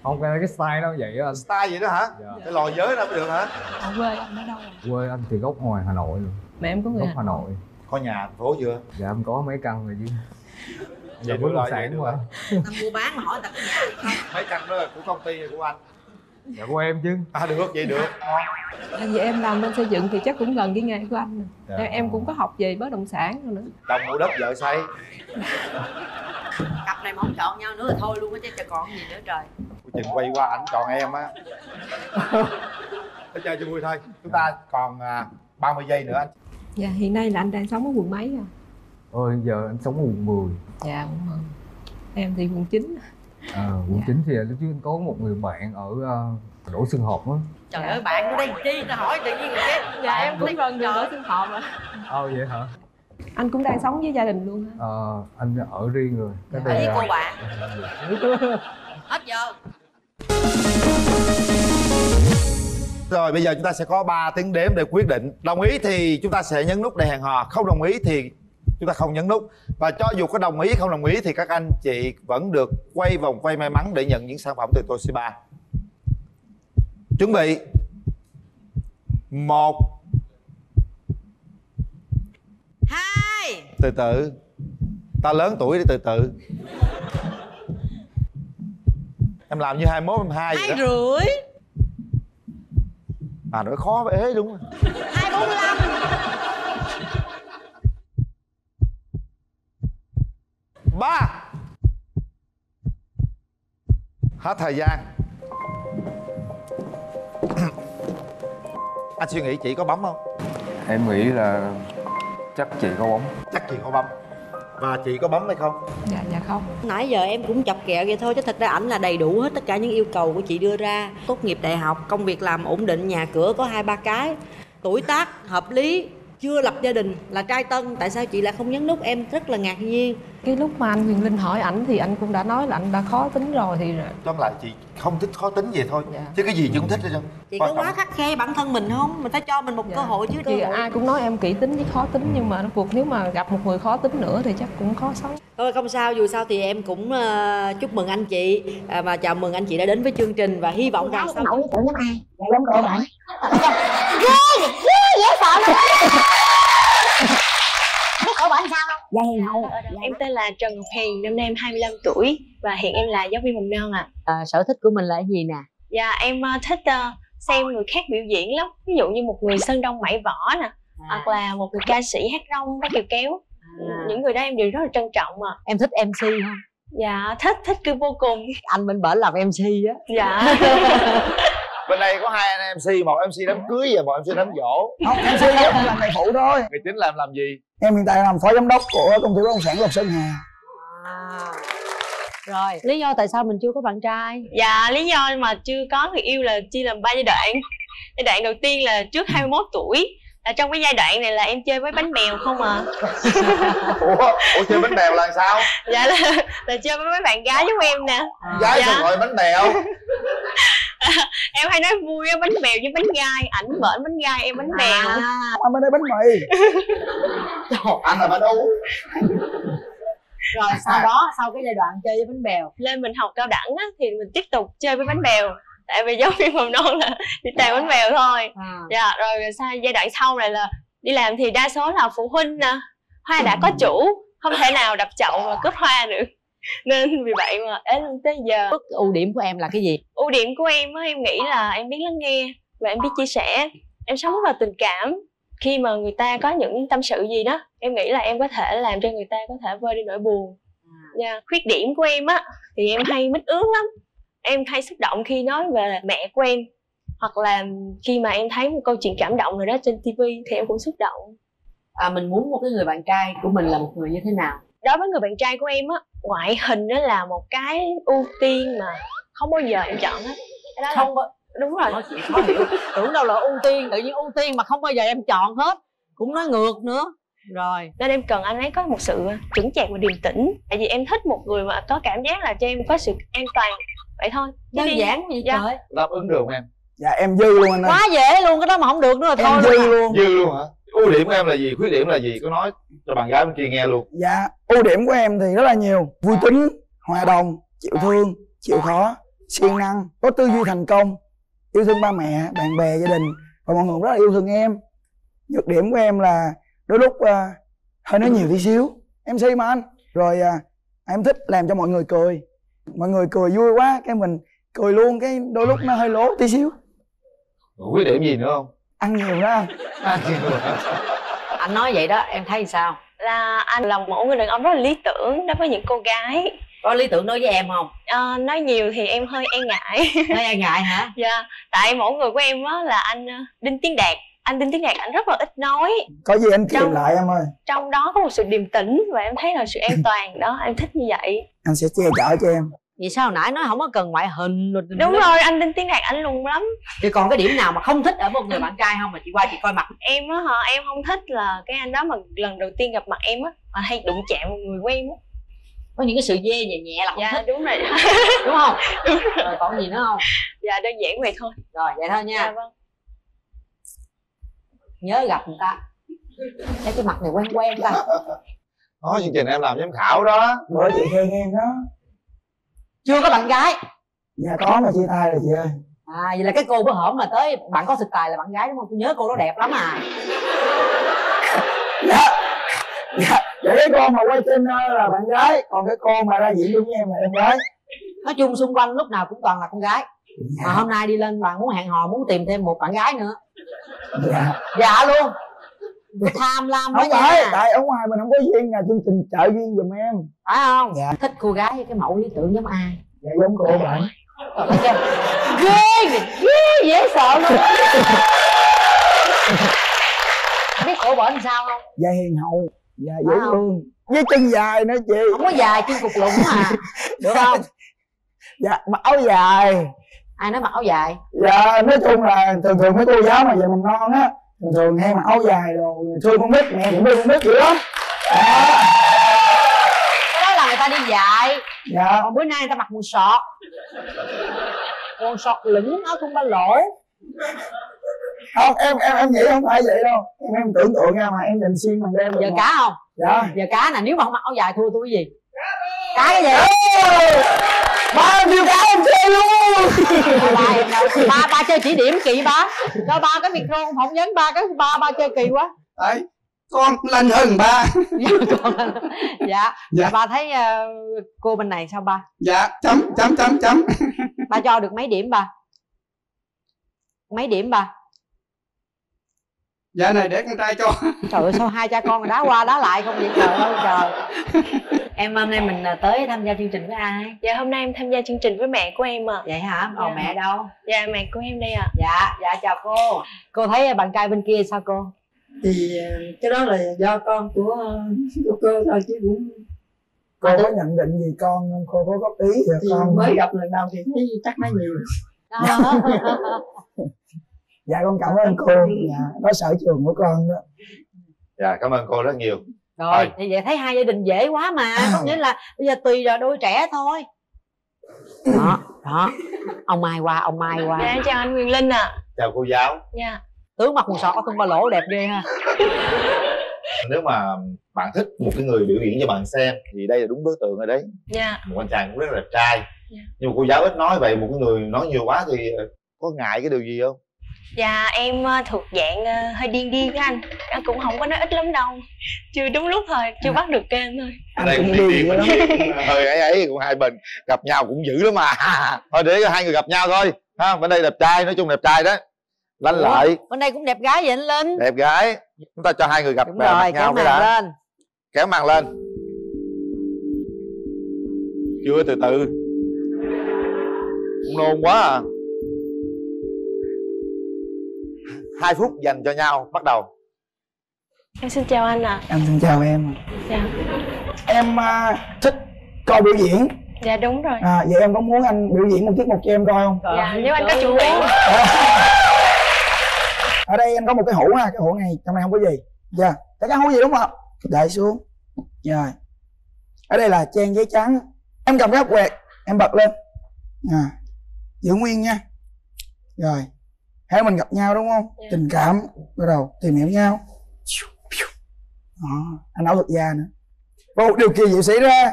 Không, cái style nó vậy đó anh. Style vậy đó hả? Cái lò giới đâu mới được hả? Ở quê anh ở đâu? Quê anh thì gốc ngoài Hà Nội luôn. Mẹ em có người gốc Hà Nội. Có nhà thành phố chưa? Dạ em có mấy căn rồi chứ. Vậy bất động sản mà. Tao mua bán mà hỏi tao có nhà không? Mấy căn đó là của công ty hay của anh? Dạ của em chứ. Được vậy được. Tại vì em làm bên xây dựng thì chắc cũng gần cái nghề của anh. Em cũng có học về bất động sản rồi nữa. Chồng mua đất vợ xây. Cặp này mà không chọn nhau nữa là thôi luôn á, chứ còn gì nữa trời. Chừng quay qua ảnh chọn em á. Để chơi cho vui thôi. Chúng ta còn 30 giây nữa anh. Dạ, hiện nay là anh đang sống ở quận mấy à? Giờ anh sống ở quận 10. Dạ, quận 10. Em thì quận 9. Quận 9 thì lúc trước anh có một người bạn ở Đỗ Xuân Hợp á. Trời ơi, bạn của đây chi ta hỏi tự nhiên cái. Dạ em cũng gần đường Đỗ Xuân Hợp mà. Vậy hả? Anh cũng đang sống với gia đình luôn hả? Anh ở riêng rồi. Ở với cô bạn. Hết giờ. Rồi bây giờ chúng ta sẽ có 3 tiếng đếm để quyết định. Đồng ý thì chúng ta sẽ nhấn nút để hẹn hò, không đồng ý thì chúng ta không nhấn nút. Và cho dù có đồng ý không đồng ý thì các anh chị vẫn được quay vòng quay may mắn để nhận những sản phẩm từ Toshiba. Chuẩn bị. 1. 2. Từ từ. Ta lớn tuổi đi, từ từ. Em làm như 21, 22 vậy đó. 2 rưỡi. À nó khó với ế đúng. 2,45. 3. Hết thời gian. Anh suy nghĩ chị có bấm không? Em nghĩ là chắc chị có bấm. Chắc chị có bấm. Và chị có bấm hay không? Dạ không. Nãy giờ em cũng chọc kẹo vậy thôi chứ thật ra ảnh là đầy đủ hết tất cả những yêu cầu của chị đưa ra. Tốt nghiệp đại học, công việc làm ổn định, nhà cửa có 2-3 cái, tuổi tác hợp lý, chưa lập gia đình, là trai tân. Tại sao chị lại không nhấn nút? Em rất là ngạc nhiên. Cái lúc mà anh Quyền Linh hỏi ảnh thì anh cũng đã nói là anh đã khó tính rồi thì Tóm lại chị không thích khó tính vậy thôi. Chứ cái gì chị cũng thích hết trơn. Chị có quá khắt khe bản thân mình không? Mình phải cho mình một cơ hội chứ. Thì ai cũng nói em kỹ tính với khó tính, nhưng mà cuộc nếu mà gặp một người khó tính nữa thì chắc cũng khó sống. Thôi không sao, dù sao thì em cũng chúc mừng anh chị và chào mừng anh chị đã đến với chương trình, và hy vọng rằng sau mẫu tưởng giống ai? Dạ giống cô bạn. Ghê dễ sợ lắm. Biết cô bạn sao không? Dạ hiền hậu. Em tên là Trần Ngọc Hiền, năm nay em 25 tuổi và hiện em là giáo viên mầm non ạ. Sở thích của mình là gì nè? Dạ em thích xem người khác biểu diễn lắm. Ví dụ như một người sơn đông mãi võ nè, hoặc là một người ca sĩ hát rong, hát kiều kéo. Những người đó em đều rất là trân trọng mà. Em thích MC không? Dạ thích cứ vô cùng. Anh bên bển làm MC á. Dạ. Bên đây có 2 anh MC, một MC đám cưới và một MC đám giỗ. Không, MC em làm nghề phụ thôi. Người chính làm gì? Em hiện tại làm phó giám đốc của công ty bất động sản Lộc Sơn Hà. Rồi, lý do tại sao mình chưa có bạn trai? Dạ, lý do mà chưa có người yêu là chia làm 3 giai đoạn. Giai đoạn đầu tiên là trước 21 tuổi. Là trong cái giai đoạn này là em chơi với bánh bèo không à. Ủa chơi bánh bèo là sao? Dạ là chơi với mấy bạn gái giống em nè. Gái sao gọi bánh bèo? Em hay nói vui á, bánh bèo với bánh gai. Ảnh bển bánh gai, em bánh bèo. Anh bên đây bánh mì. Anh là bánh ú. Rồi sau đó, sau cái giai đoạn chơi với bánh bèo, lên mình học cao đẳng á, thì mình tiếp tục chơi với bánh bèo. Tại vì giáo viên mầm non là đi toàn bánh bèo thôi. Dạ, rồi giai đoạn sau này là đi làm thì đa số là phụ huynh nè. Hoa đã có chủ, không thể nào đập chậu mà cướp hoa nữa. Nên vì vậy mà đến tới giờ. Ưu điểm của em là cái gì? Ưu điểm của em á, em nghĩ là em biết lắng nghe và em biết chia sẻ. Em sống rất là tình cảm. Khi mà người ta có những tâm sự gì đó, em nghĩ là em có thể làm cho người ta có thể vơi đi nỗi buồn. Khuyết điểm của em á thì em hay mít ướt lắm. Em hay xúc động khi nói về mẹ của em, hoặc là khi mà em thấy một câu chuyện cảm động nào đó trên TV thì em cũng xúc động. Mình muốn một cái người bạn trai của mình là một người như thế nào? Đối với người bạn trai của em á, ngoại hình nó là một cái ưu tiên mà không bao giờ em chọn hết. Không là... Đúng rồi. Nói chuyện khó hiểu. Tưởng đâu là ưu tiên, tự nhiên ưu tiên mà không bao giờ em chọn hết. Cũng nói ngược nữa. Rồi, nên em cần anh ấy có một sự chững chạc và điềm tĩnh. Tại vì em thích một người mà có cảm giác là cho em có sự an toàn. Vậy thôi. Đơn giản vậy trời. Đáp ứng được không em? Dạ em dư luôn anh ơi. Quá dễ luôn, cái đó mà không được nữa là thôi. Em dư luôn. Dư luôn hả? Ưu điểm của em là gì? Khuyết điểm là gì? Có nói cho bạn gái bên kia nghe luôn. Dạ, ưu điểm của em thì rất là nhiều. Vui tính, hòa đồng, chịu thương, chịu khó, siêng năng, có tư duy thành công, yêu thương ba mẹ, bạn bè, gia đình, và mọi người rất là yêu thương em. Nhược điểm của em là đôi lúc hơi nói nhiều tí xíu. MC mà anh. Rồi em thích làm cho mọi người cười. Mọi người cười vui quá, cái mình cười luôn, cái đôi lúc nó hơi lố tí xíu. Khuyết điểm gì nữa không? Ăn nhiều đó anh. Ăn nhiều. Anh nói vậy đó, em thấy sao? Là anh là một người đàn ông rất là lý tưởng đối với những cô gái. Có lý tưởng đối với em không? Nói nhiều thì em hơi e ngại. Hơi e ngại hả? Dạ, tại mẫu người của em á là anh Đinh Tiến Đạt. Anh Đinh Tiến Đạt anh rất là ít nói. Có gì anh kêu lại em ơi. Trong đó có một sự điềm tĩnh và em thấy là sự an toàn đó, em thích như vậy. Anh sẽ che chở cho em. Vì sao hồi nãy nói không có cần ngoại hình rồi? Đúng rồi, anh Đinh Tiến Đạt anh lùn lắm. Thì còn cái điểm nào mà không thích ở một người bạn trai không, mà chị qua chị coi mặt? Em á hả, em không thích là cái anh đó mà lần đầu tiên gặp mặt em á mà hay đụng chạm một người của em á. Có những cái sự dê nhẹ nhẹ là không thích. Đúng rồi. Đúng không? Đúng rồi. Rồi còn gì nữa không? Dạ đơn giản vậy thôi. Rồi vậy thôi nha. Dạ vâng. Nhớ gặp người ta. Thấy cái mặt này quen quen ta. Nói chương trình em làm giám khảo đó. Bữa chị khen em đó. Chưa có bạn gái? Dạ có mà chia tay rồi chị ơi. Vậy là cái cô bữa hổm mà tới bạn có thực tài là bạn gái đúng không? Tôi nhớ cô đó đẹp lắm à. Dạ, cái con mà quay trên là bạn gái, còn cái con mà ra diễn chung với em là em gái. Nói chung xung quanh lúc nào cũng toàn là con gái. Mà hôm nay đi lên bạn muốn hẹn hò, muốn tìm thêm một bạn gái nữa. Dạ luôn. Tham lam quá nha. nha. Tại ở ngoài mình không có duyên, chương trình trợ duyên giùm em. Phải không? Dạ. Thích cô gái cái mẫu lý tưởng giống ai? Dạ giống cô bạn. Ghê dễ sợ luôn. Biết cổ bệnh sao không? Dạ hiền hậu, dạ dễ thương, với chân dài nữa chị. Không có dài, chân cục lũng mà. Được không? Dạ mặc áo dài. Ai nói mặc áo dài? Dạ nói chung là thường mấy cô giáo mà về mầm non á thường hay mặc áo dài rồi thương con nít, mẹ cũng thương con nít dữ lắm. Cái đó là người ta đi dạy. Dạ. Còn bữa nay người ta mặc quần sọt. Quần sọt lửng áo thun ba lỗ. Không, em nghĩ không phải vậy đâu. Em tưởng tượng ra mà em nhìn xuyên bằng đêm. Giờ cá không? Dạ. Giờ cá nè, nếu mà không mặc áo dài thua tôi cái gì? Cá cái gì? Bao nhiêu cá em chơi luôn. Ba chơi chỉ điểm kỳ ba. Cho ba cái micro phỏng vấn ba cái ba chơi kỳ quá. Đấy, con lên hơn ba. Dạ. Ba thấy cô bên này sao ba? Dạ, chấm. Ba cho được mấy điểm ba? Mấy điểm ba? Dạ này để con trai cho. Trời ơi sao hai cha con đá qua đá lại không vậy trời ơi trời. Em hôm nay mình tới tham gia chương trình với ai? Dạ hôm nay em tham gia chương trình với mẹ của em ạ. Vậy hả? Còn mẹ đâu? Dạ mẹ của em đây ạ. Dạ chào cô. Cô thấy bạn trai bên kia sao cô? Thì cái đó là do con của cô thôi chứ cũng. Cô có nhận định gì con không? Cô có góp ý gì con? Mới gặp lần đầu thì thấy chắc nói nhiều. Dạ con cảm ơn cô. Dạ, đó sở trường của con đó. Dạ cảm ơn cô rất nhiều. Rồi thì vậy thấy hai gia đình dễ quá mà. Có nghĩa là bây giờ tùy là đôi trẻ thôi. Đó. Ông Mai qua. Dạ em chào anh Quyền Linh ạ. Chào cô giáo. Dạ. Tướng mặc quần sọt có thun ba lỗ đẹp ghê ha. Nếu mà bạn thích một cái người biểu diễn cho bạn xem thì đây là đúng đối tượng rồi đấy. Dạ. Một anh chàng cũng rất là trai. Nhưng mà cô giáo ít nói vậy, một cái người nói nhiều quá thì có ngại cái điều gì không? Dạ em thuộc dạng hơi điên á anh. Em cũng không có nói ít lắm đâu. Chưa đúng lúc thôi, chưa bắt được kênh thôi. Anh đây cũng điên lắm. Hơi ấy cũng hai bên gặp nhau cũng dữ lắm mà. Thôi để hai người gặp nhau thôi ha. Bên đây đẹp trai, nói chung đẹp trai đó. Lanh lợi. Bên đây cũng đẹp gái vậy anh Linh. Đẹp gái. Chúng ta cho hai người gặp mặt nhau cái đã. Lên. Kéo màn lên. Chưa, từ từ. Cũng nôn quá à. 2 phút dành cho nhau, bắt đầu. Em xin chào anh ạ. Em xin chào em. Dạ. Em thích coi biểu diễn. Dạ đúng rồi. Vậy em có muốn anh biểu diễn một tiết mục cho em coi không? Dạ nếu anh có chuẩn bị. Ở đây anh có một cái hũ ha, cái hũ này trong này không có gì. Dạ, chắc chắn không có gì đúng không? Đợi xuống. Rồi. Ở đây là trang giấy trắng. Em cầm cái ốc quẹt, em bật lên. Giữ nguyên nha. Rồi. Hai mình gặp nhau đúng không? Tình cảm bắt đầu tìm hiểu nhau. Anh ảo thuật gia nữa. Và một điều kỳ diệu xảy ra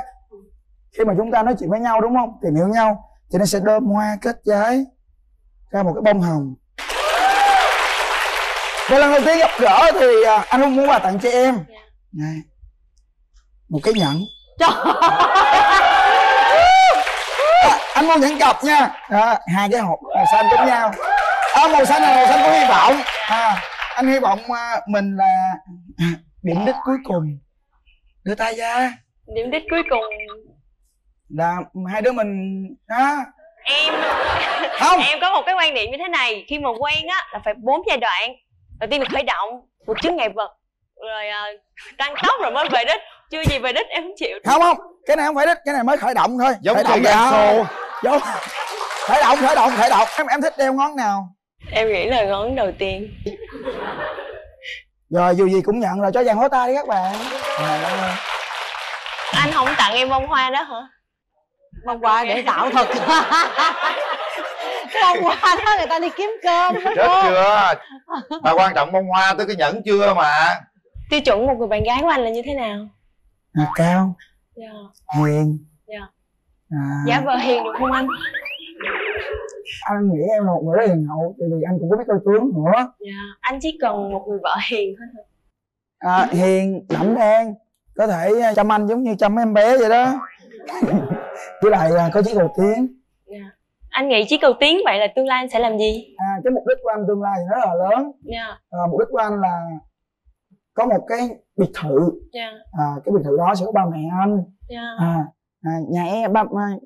khi mà chúng ta nói chuyện với nhau đúng không? Tìm hiểu nhau thì nó sẽ đơm hoa kết trái ra một cái bông hồng. Và lần đầu tiên gặp gỡ thì anh cũng muốn quà tặng cho em. Này, một cái nhẫn. Anh mua nhẫn cặp nha. Hai cái hộp màu xanh giống nhau. Màu xanh là màu xanh của hy vọng. Anh hy vọng mình là điểm đích cuối cùng. Đưa tay ra. Điểm đích cuối cùng là hai đứa mình Em không. Em có một cái quan niệm như thế này. Khi mà quen á là phải 4 giai đoạn. Đầu tiên là khởi động, buộc chướng ngại vật, rồi tăng tốc rồi mới về đích. Chưa gì về đích em không chịu. Không, cái này không phải đích, cái này mới khởi động thôi. Giống khởi động Giống khởi động. Em thích đeo ngón nào? Em nghĩ là ngón đầu tiên. Rồi dù gì cũng nhận rồi, cho dàn hố tay đi các bạn. Anh không tặng em bông hoa đó hả? Bông hoa để tạo thật. Cái bông hoa đó người ta đi kiếm cơm. Chết chưa? Mà quan trọng bông hoa tới cái nhẫn chưa mà. Tiêu chuẩn một người bạn gái của anh là như thế nào? Cao. Hiền. Giả vờ hiền được không anh? Anh nghĩ em là một người rất hiền hậu, tại vì anh cũng có biết coi tướng nữa. Dạ, anh chỉ cần một người vợ hiền thôi. Hiền, đảm đang, có thể chăm anh giống như chăm em bé vậy đó. Với lại có chí cầu tiến. Dạ. Anh nghĩ chí cầu tiến, vậy là tương lai anh sẽ làm gì? Cái mục đích của anh tương lai thì rất là lớn. Dạ. Mục đích của anh là có một cái biệt thự. Dạ. Cái biệt thự đó sẽ có ba mẹ anh. Dạ. Nhà em,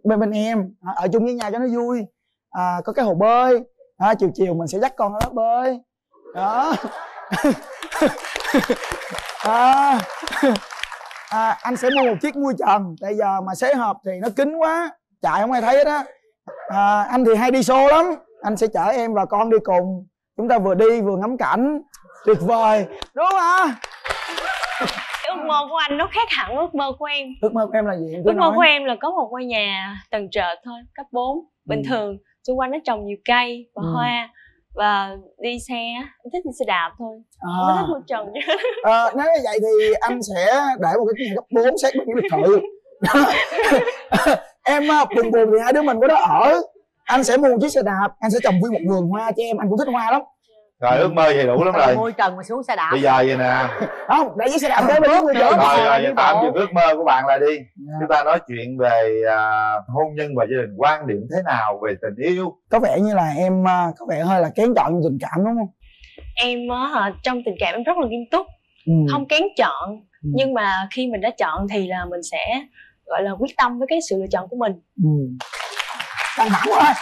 bên em ở chung với nhau cho nó vui. Có cái hồ bơi. Chiều chiều mình sẽ dắt con ra đó bơi. Đó. Anh sẽ mua một chiếc mui trần. Tại giờ mà xế hộp thì nó kín quá, chạy không ai thấy hết á. Anh thì hay đi show lắm. Anh sẽ chở em và con đi cùng. Chúng ta vừa đi vừa ngắm cảnh. Tuyệt vời, đúng không ạ? Ước mơ của anh nó khác hẳn ước mơ của em. Ước mơ của em là gì? Ước mơ của em là có một ngôi nhà tầng trệt thôi, cấp 4. Bình thường, xung quanh nó trồng nhiều cây và hoa. Và đi xe, em thích đi xe đạp thôi. Không có thích môi trần. Nếu như vậy thì anh sẽ để một cái nhà cấp 4 sát bên cái biệt thự. Em buồn buồn thì hai đứa mình có đó ở. Anh sẽ mua một chiếc xe đạp, anh sẽ trồng nguyên một vườn hoa cho em, anh cũng thích hoa lắm. Rồi ước mơ vậy đủ lắm rồi. Môi trần mà xuống xe đạp. Bây giờ vậy nè. Không, để chiếc xe đạp tới bên người trần. Rồi tạm dừng ước mơ của bạn lại đi. Chúng ta nói chuyện về hôn nhân và gia đình, quan điểm thế nào về tình yêu? Có vẻ như là em có vẻ hơi là kén chọn tình cảm đúng không? Em trong tình cảm em rất là nghiêm túc, không kén chọn. Nhưng mà khi mình đã chọn thì là mình sẽ gọi là quyết tâm với cái sự lựa chọn của mình. Căng thẳng quá,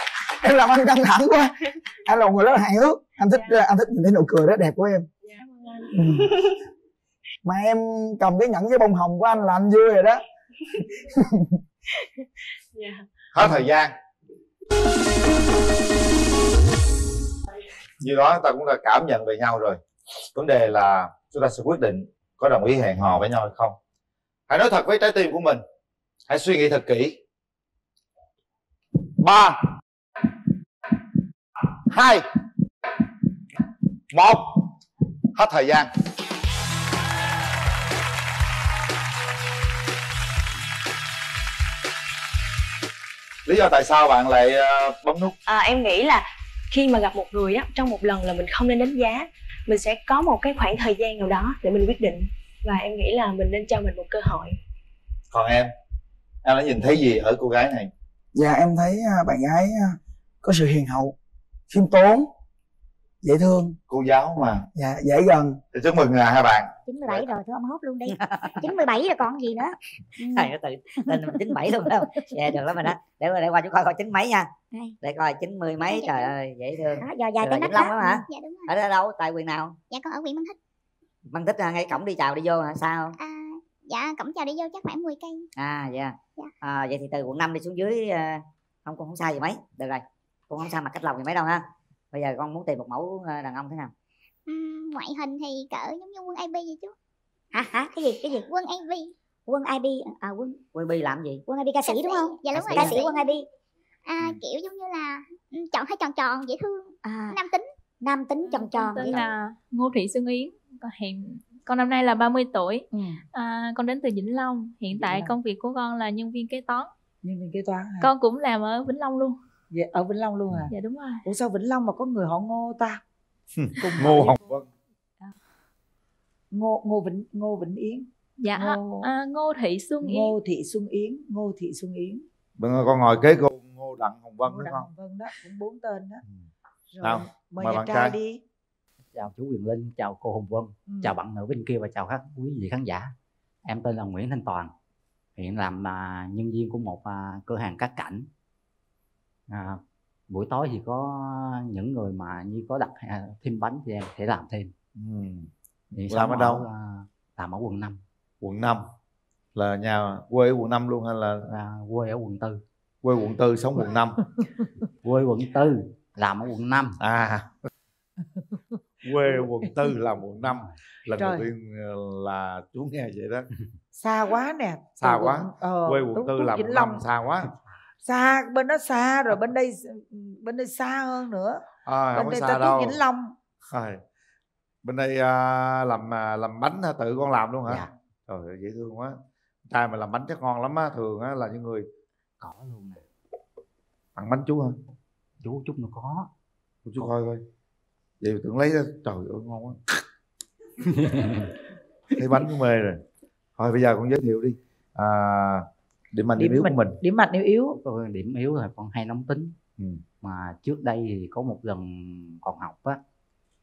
em làm anh căng thẳng quá. Anh là một người rất là hài hước, anh thích nhìn thấy nụ cười rất đẹp của em. Mà em cầm cái nhẫn với bông hồng của anh là anh vui rồi đó. Hết thời gian. Như đó ta cũng đã cảm nhận về nhau rồi. Vấn đề là chúng ta sẽ quyết định có đồng ý hẹn hò với nhau hay không. Hãy nói thật với trái tim của mình. Hãy suy nghĩ thật kỹ. 3 2 1. Hết thời gian. Lý do tại sao bạn lại bấm nút? Em nghĩ là khi mà gặp một người á, trong một lần là mình không nên đánh giá. Mình sẽ có một cái khoảng thời gian nào đó để mình quyết định. Và em nghĩ là mình nên cho mình một cơ hội. Còn em đã nhìn thấy gì ở cô gái này? Dạ em thấy bạn gái có sự hiền hậu, khiêm tốn, dễ thương. Cô giáo mà. Dạ, dễ gần. Thì chúc mừng hai bạn. 97 rồi, thưa ông hốt luôn đi. 97 rồi còn gì nữa. Thầy tự tin 97 luôn đâu. Dạ được lắm rồi đó. Để qua chú coi 9 mấy nha. Để coi 90 mấy, trời ơi dễ thương. Đó, giờ tới Vĩnh Long đó hả? Dạ đúng rồi. Ở đâu? Tại quyền nào? Dạ con ở huyện Mang Thích. Mang Thích ngay cổng đi chào đi vô hả? Sao? Dạ cổng chào đi vô chắc khoảng 10 cây. Dạ. Vậy thì từ quận 5 đi xuống dưới không, con không xa gì mấy. Được rồi. Con không xa mặt cách lòng gì mấy đâu ha. Bây giờ con muốn tìm một mẫu đàn ông thế nào? Ngoại hình thì cỡ giống như Quân AB vậy chú. Hả? Cái gì? Quân AB. Quân AB. Quân AB làm gì? Quân AB ca sĩ đúng không? Dạ đúng rồi, ca sĩ Quân AB. Kiểu giống như là chọn hay tròn tròn dễ thương, nam tính tròn tròn. Tên là Ngô Thị Xuân Yến. Con năm nay là 30 tuổi. Con đến từ Vĩnh Long. Hiện tại công việc của con là nhân viên kế toán. Nhân viên kế toán hả? Con cũng làm ở Vĩnh Long luôn. Dạ, ở Vĩnh Long luôn hả? Dạ đúng rồi. Ủa sao Vĩnh Long mà có người họ Ngô ta? Ngô Hồng Vân. Ngô Vĩnh Yến. Dạ. Ngô Thị Xuân Yến. Ngô Thị Xuân Yến. Con ngồi kế cô Ngô Đặng Hồng Vân đúng không? Hồng Vân đó, cũng 4 tên đó. Rồi, nào, mời bạn trai đi. Chào chú Quyền Linh, chào cô Hồng Vân, chào bạn nữ bên kia và chào các quý vị khán giả. Em tên là Nguyễn Thanh Toàn, hiện làm nhân viên của một cửa hàng cắt cảnh. Buổi tối thì có những người mà như có đặt thêm bánh thì em sẽ làm thêm. Làm ở đâu? Làm ở quận 5. Quận 5 là nhà quê ở quận 5 luôn hay là quê ở quận 4? Quê quận 4 sống quận 5. Quê quận 4 làm ở quận 5. Quê quận 4 làm quận 5. Lần đầu tiên là chú nghe vậy đó. Xa quá nè. Xa quá. Quê quận 4 làm quận 5 xa quá. Xa, bên đó xa rồi bên đây xa hơn nữa. Bên đây ta tới Vĩnh Long. Bên đây làm bánh tự con làm luôn hả? Dạ. Trời ơi dễ thương quá. Trai mà làm bánh chắc ngon lắm á, thường á là những người có luôn nè. tặng bánh chú hả? Chú chút nữa có. Chú coi coi. Vậy tưởng lấy ra, trời ơi ngon quá. Thấy bánh cũng mê rồi. Thôi bây giờ con giới thiệu đi. Điểm mạnh điểm yếu của mình. Điểm mạnh điểm yếu. Điểm yếu là con hay nóng tính. Mà trước đây thì có một lần còn học á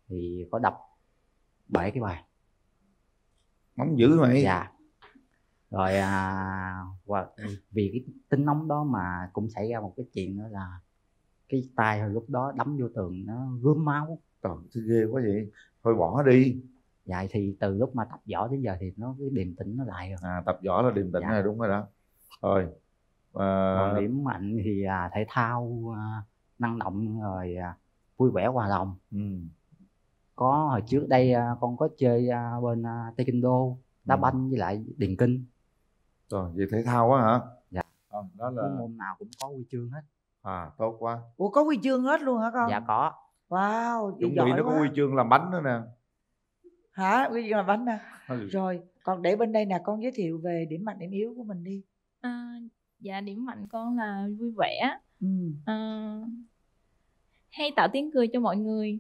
thì có đập bể cái bàn. Nóng dữ mày. Dạ. Rồi vì cái tính nóng đó mà cũng xảy ra một cái chuyện nữa là cái tay hồi lúc đó đấm vô tường nó rướm máu. Trời ơi ghê quá vậy. Thôi bỏ đi. Dạ thì từ lúc mà tập võ đến giờ thì nó cái điềm tĩnh nó lại rồi. Tập võ là điềm tĩnh này, đúng rồi đó. Rồi còn điểm mạnh thì thể thao, năng động, rồi vui vẻ hòa đồng. Có hồi trước đây con có chơi bên taekwondo, đá banh với lại điền kinh. Rồi vậy thể thao quá hả? Dạ. Đó là cái môn nào cũng có huy chương hết. Tốt quá. Ủa có huy chương hết luôn hả con? Dạ có. Wow, chuẩn bị nó có huy chương làm bánh nữa nè. Hả? Huy chương làm bánh nè. Rồi còn để bên đây nè, con giới thiệu về điểm mạnh điểm yếu của mình đi. Dạ điểm mạnh con là vui vẻ, hay tạo tiếng cười cho mọi người,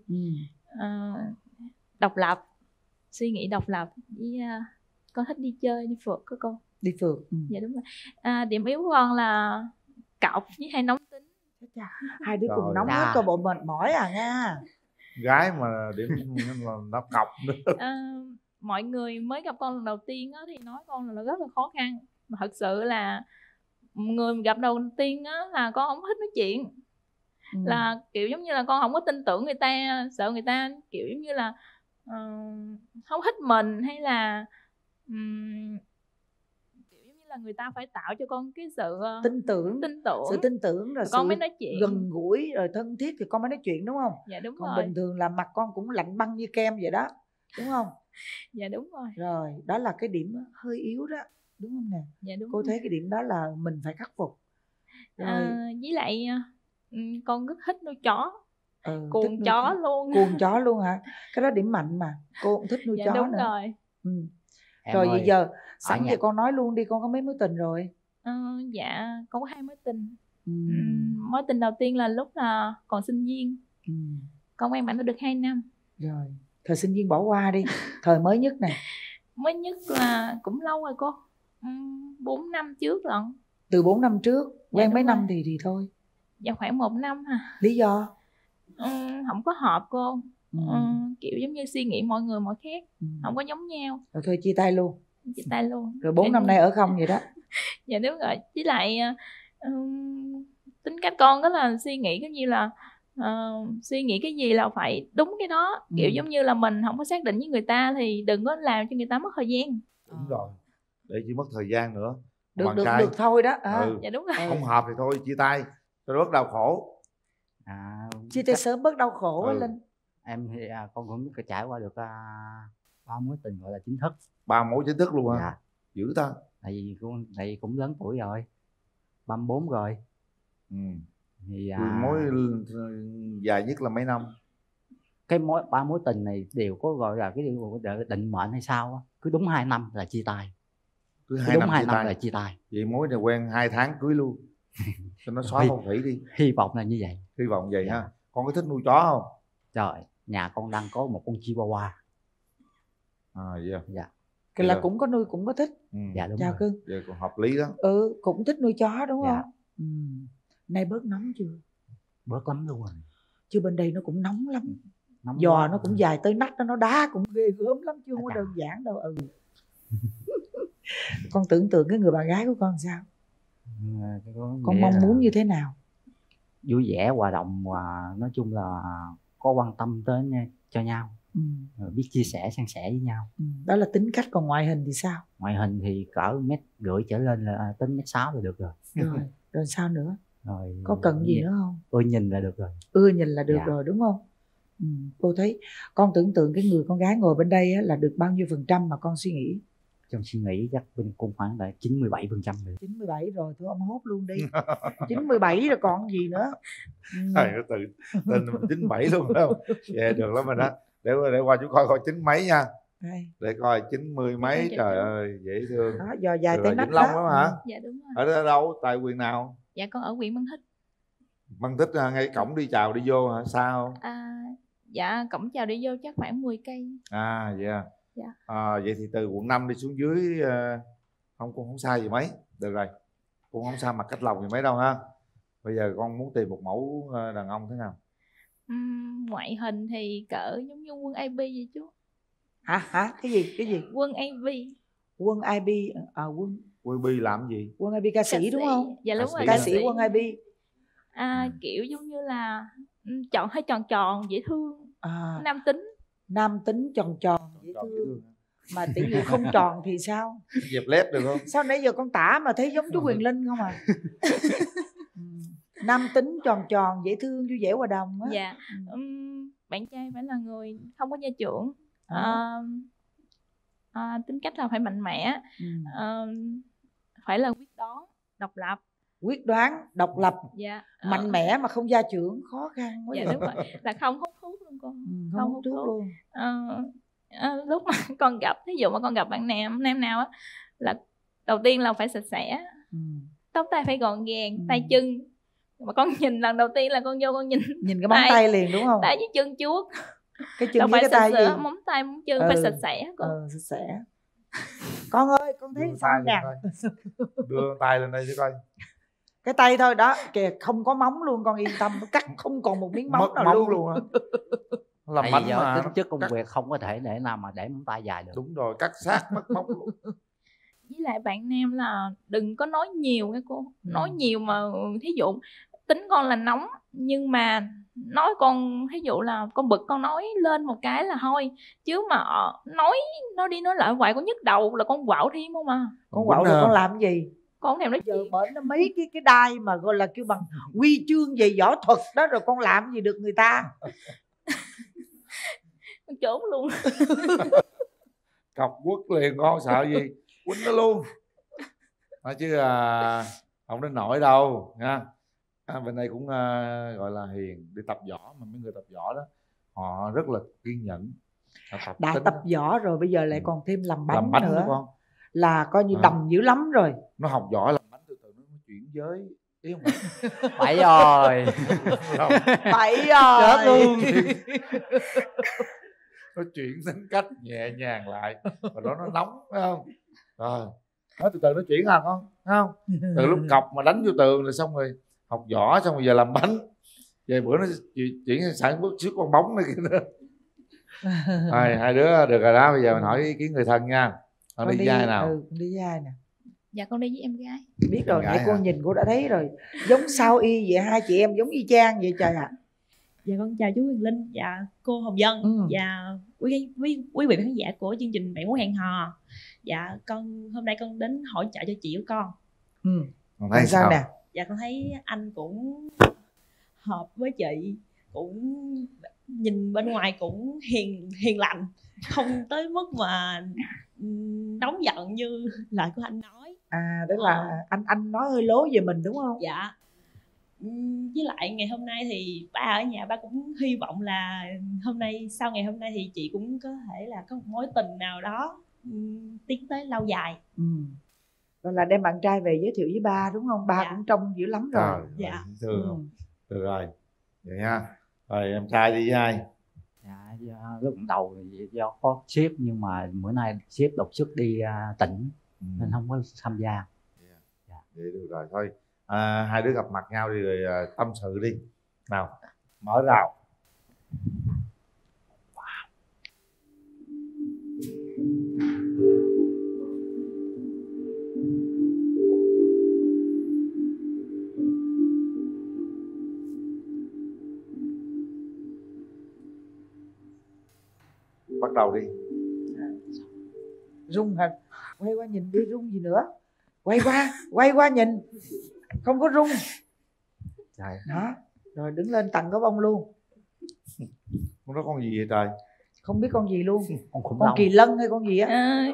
độc lập, suy nghĩ độc lập, với con thích đi chơi, đi phượt có con. Đi phượt. Dạ đúng rồi. Điểm yếu của con là cọc với hay nóng tính. Hai đứa cùng nóng hết, coi bộ mệt mỏi nha. Gái mà điểm nó cọc nữa. Mọi người mới gặp con lần đầu tiên á, thì nói con là rất là khó khăn. Mà thật sự là người gặp đầu tiên á, là con không thích nói chuyện. Là kiểu giống như là con không có tin tưởng người ta, sợ người ta kiểu giống như là không thích mình, hay là kiểu giống như là người ta phải tạo cho con cái sự tin tưởng, sự tin tưởng rồi con sự mới nói chuyện, gần gũi rồi thân thiết thì con mới nói chuyện, đúng không? Dạ đúng còn rồi. Bình thường là mặt con cũng lạnh băng như kem vậy đó, đúng không? Dạ đúng rồi. Rồi đó là cái điểm hơi yếu đó, đúng không nè? Dạ đúng cô rồi. thấy cái điểm đó là mình phải khắc phục. Rồi với lại con rất thích nuôi chó. Cuồng chó luôn. Cuồng chó luôn hả? Cái đó điểm mạnh mà, cô cũng thích nuôi chó đúng nữa. Rồi. Rồi bây giờ sẵn giờ con nói luôn đi, con có mấy mối tình rồi? Dạ con có 2 mối tình. Mối tình đầu tiên là lúc là còn sinh viên. Con quen bạn đã được 2 năm. Rồi thời sinh viên bỏ qua đi. Thời mới nhất này. Mới nhất là cũng lâu rồi cô, 4 năm trước lận. Từ 4 năm trước. Quen mấy năm thì thôi? Dạ khoảng 1 năm hả? Lý do? Không có hợp cô. Kiểu giống như suy nghĩ mỗi người mỗi khác, không có giống nhau. Rồi thôi chia tay luôn. Chia tay luôn. Rồi 4 năm nay ở không vậy đó. Dạ đúng rồi. Với lại tính cách con đó là suy nghĩ cái như là suy nghĩ cái gì là phải đúng cái đó. Kiểu giống như là mình không có xác định với người ta thì đừng có làm cho người ta mất thời gian. Đúng rồi, để chỉ mất thời gian nữa. Được thôi đó. Dạ đúng rồi. Không hợp thì thôi chia tay cho bớt đau khổ. Chia tay sớm bớt đau khổ. Linh em thì con cũng trải qua được 3 mối tình gọi là chính thức. 3 mối chính thức luôn hả? Dạ. Dữ ta. Tại vì cũng lớn tuổi rồi, 34 rồi. Thì mối dài nhất là mấy năm? Cái 3 mối tình này đều có gọi là cái điều định mệnh hay sao á, cứ đúng 2 năm là chia tay. Cứ 2 năm, 2 năm là chia tay. Vậy mối này quen 2 tháng cưới luôn cho nó xóa phong thủy đi. Hy vọng là như vậy. Hy vọng vậy ha. Con có thích nuôi chó không? Trời, nhà con đang có một con chihuahua. Vậy à? Dạ. Cái là cũng có nuôi, cũng có thích. Dạ đúng Chào rồi. cưng. Vậy còn hợp lý đó. Cũng thích nuôi chó đúng Dạ. không? Nay bớt nóng chưa? Bớt lắm luôn rồi. Chứ bên đây nó cũng nóng lắm. Nóng Giò quá. nó cũng dài tới nách, nó đá cũng ghê gớm lắm chứ không có đơn giản đâu. Con tưởng tượng cái người bạn gái của con sao? Con mong muốn như thế nào? Vui vẻ, hòa đồng và nói chung là có quan tâm tới cho nhau, biết chia sẻ, san sẻ với nhau. Đó là tính cách. Còn ngoại hình thì sao? Ngoại hình thì cỡ 1m50 trở lên là tính 1m6 là được rồi. Rồi sao nữa? Rồi có cần gì nữa không? Ưa nhìn là được rồi. Ưa nhìn là được rồi đúng không? Cô thấy con tưởng tượng cái người con gái ngồi bên đây á, là được bao nhiêu % mà con suy nghĩ? Trong suy nghĩ chắc bên cũng khoảng là 97% rồi. 97 rồi, thôi ông hốt luôn đi. 97 rồi còn gì nữa. Thầy nó tên 97 luôn đâu. Dạ được lắm rồi đó. Để qua chú coi 9 mấy nha. Đây. Để coi 90 mấy. Trời ơi dễ thương. Đó, giò dài tới nách Vĩnh Long đó. đó hả? Dạ đúng rồi. Ở đâu? Tại huyện nào? Dạ con ở huyện Mang Thích. Mang Thích ngay cổng đi chào đi vô hả? Xa không? Dạ cổng chào đi vô chắc khoảng 10 cây. Vậy à? Dạ. Vậy thì từ quận 5 đi xuống dưới cũng không xa gì mấy. Được rồi, cũng không xa mặt cách lòng gì mấy đâu ha. Bây giờ con muốn tìm một mẫu đàn ông thế nào? Ngoại hình thì cỡ giống như Quân AB vậy chú. Hả? Cái gì? Quân AB. Quân AB Quân AB làm gì? Quân AB ca sĩ đúng không? Dạ đúng rồi. Ca sĩ Quân AB. Kiểu giống như là chọn hơi tròn tròn dễ thương. Nam tính tròn tròn dễ thương. Mà tỷ dụ không tròn thì sao? Dẹp lép được không? Sao nãy giờ con tả mà thấy giống chú Quyền Linh không à? Nam tính tròn tròn dễ thương vui vẻ hòa đồng á. Dạ. Bạn trai phải là người không có gia trưởng. Tính cách là phải mạnh mẽ. Phải là quyết đoán, độc lập. Quyết đoán, độc lập. Dạ. Mạnh mẽ mà không gia trưởng, khó khăn quá. Dạ đúng rồi. Là không hút thuốc luôn con. Không hút thuốc luôn. Lúc mà con gặp, ví dụ mà con gặp bạn nam nào á, là đầu tiên là phải sạch sẽ, tóc tai phải gọn gàng, tay chân. Mà con nhìn lần đầu tiên là con vô con nhìn cái móng tay liền đúng không? Tay với chân chuốt. Cái chân với cái tay gì? Móng tay móng chân phải sạch sẽ con. Sạch sẽ. Con ơi, con thấy sao nè? Đưa tay lên đây chứ coi. Cái tay thôi đó, kìa không có móng luôn, con yên tâm, cắt không còn một miếng móng nào luôn á. Làm bánh mà tính chất công việc không có thể để nào mà để móng tay dài được. Đúng rồi, cắt sát mất móng luôn. Với lại bạn nam là đừng có nói nhiều nha cô. Nói nhiều mà thí dụ tính con là nóng, nhưng mà nói con thí dụ là con bực con nói lên một cái là thôi, chứ mà nói đi nói lại hoài con nhức đầu là con quạo thêm không à. Con quạo rồi con làm cái gì? Con không thèm nói chuyện. Bởi nó mấy cái đai mà gọi là kêu bằng huy chương về võ thuật đó, rồi con làm gì được người ta. Con trốn luôn. Cọc quất liền, con sợ gì quýnh nó luôn. Chứ không đến nổi đâu nha. Bên đây cũng gọi là hiền, đi tập võ, mà mấy người tập võ đó họ rất là kiên nhẫn. Đã tập võ rồi bây giờ lại còn thêm làm bánh nữa con. Là coi như đầm dữ lắm rồi. Nó học giỏi làm bánh, từ từ nó chuyển giới. Ý không? Bậy rồi. Bậy rồi. Chết luôn. Nó chuyển tính cách nhẹ nhàng lại, và đó nó nóng phải không? Rồi nó từ từ nó chuyển con, thấy không? Từ lúc cọc mà đánh vô tường là xong rồi, học võ xong rồi giờ làm bánh, về bữa nó chuyển sản xuất con bóng này kia nữa. Rồi hai đứa được rồi đó, bây giờ mình hỏi ý kiến người thân nha. Con đi với ai nào? Con đi với ai nè? Dạ con đi với em gái. Biết rồi, nãy cô nhìn cô đã thấy rồi, giống sao y vậy, hai chị em giống y chang vậy trời ạ. Dạ con chào chú Quyền Linh, dạ cô Hồng Vân, và quý vị khán giả của chương trình Bạn Muốn Hẹn Hò. Dạ con hôm nay con đến hỗ trợ cho chị của con. Con thấy sao nè? Dạ con thấy anh cũng hợp với chị, cũng nhìn bên ngoài cũng hiền lành, không tới mức mà nóng giận như lời của anh nói. Tức là anh nói hơi lố về mình đúng không? Dạ. Với lại ngày hôm nay thì ba ở nhà, ba cũng hy vọng là sau ngày hôm nay thì chị cũng có thể là có một mối tình nào đó tiến tới lâu dài. Rồi là đem bạn trai về giới thiệu với ba đúng không? Ba cũng trông dữ lắm rồi. Dạ. Được rồi. Vậy ha. Rồi em trai đi với ai? Dạ, lúc đầu thì do có sếp, nhưng mà bữa nay sếp đột xuất đi tỉnh nên không có tham gia. Vậy được rồi thôi. Hai đứa gặp mặt nhau đi rồi tâm sự đi. Nào, mở rào. Bắt đầu đi. Rung hả? Quay qua nhìn đi, rung gì nữa? Quay qua nhìn. Không có rung. Đó. Rồi đứng lên tặng cái bông luôn. Con đó con gì vậy trời? Không biết con gì luôn. Con kỳ lân hay con gì á?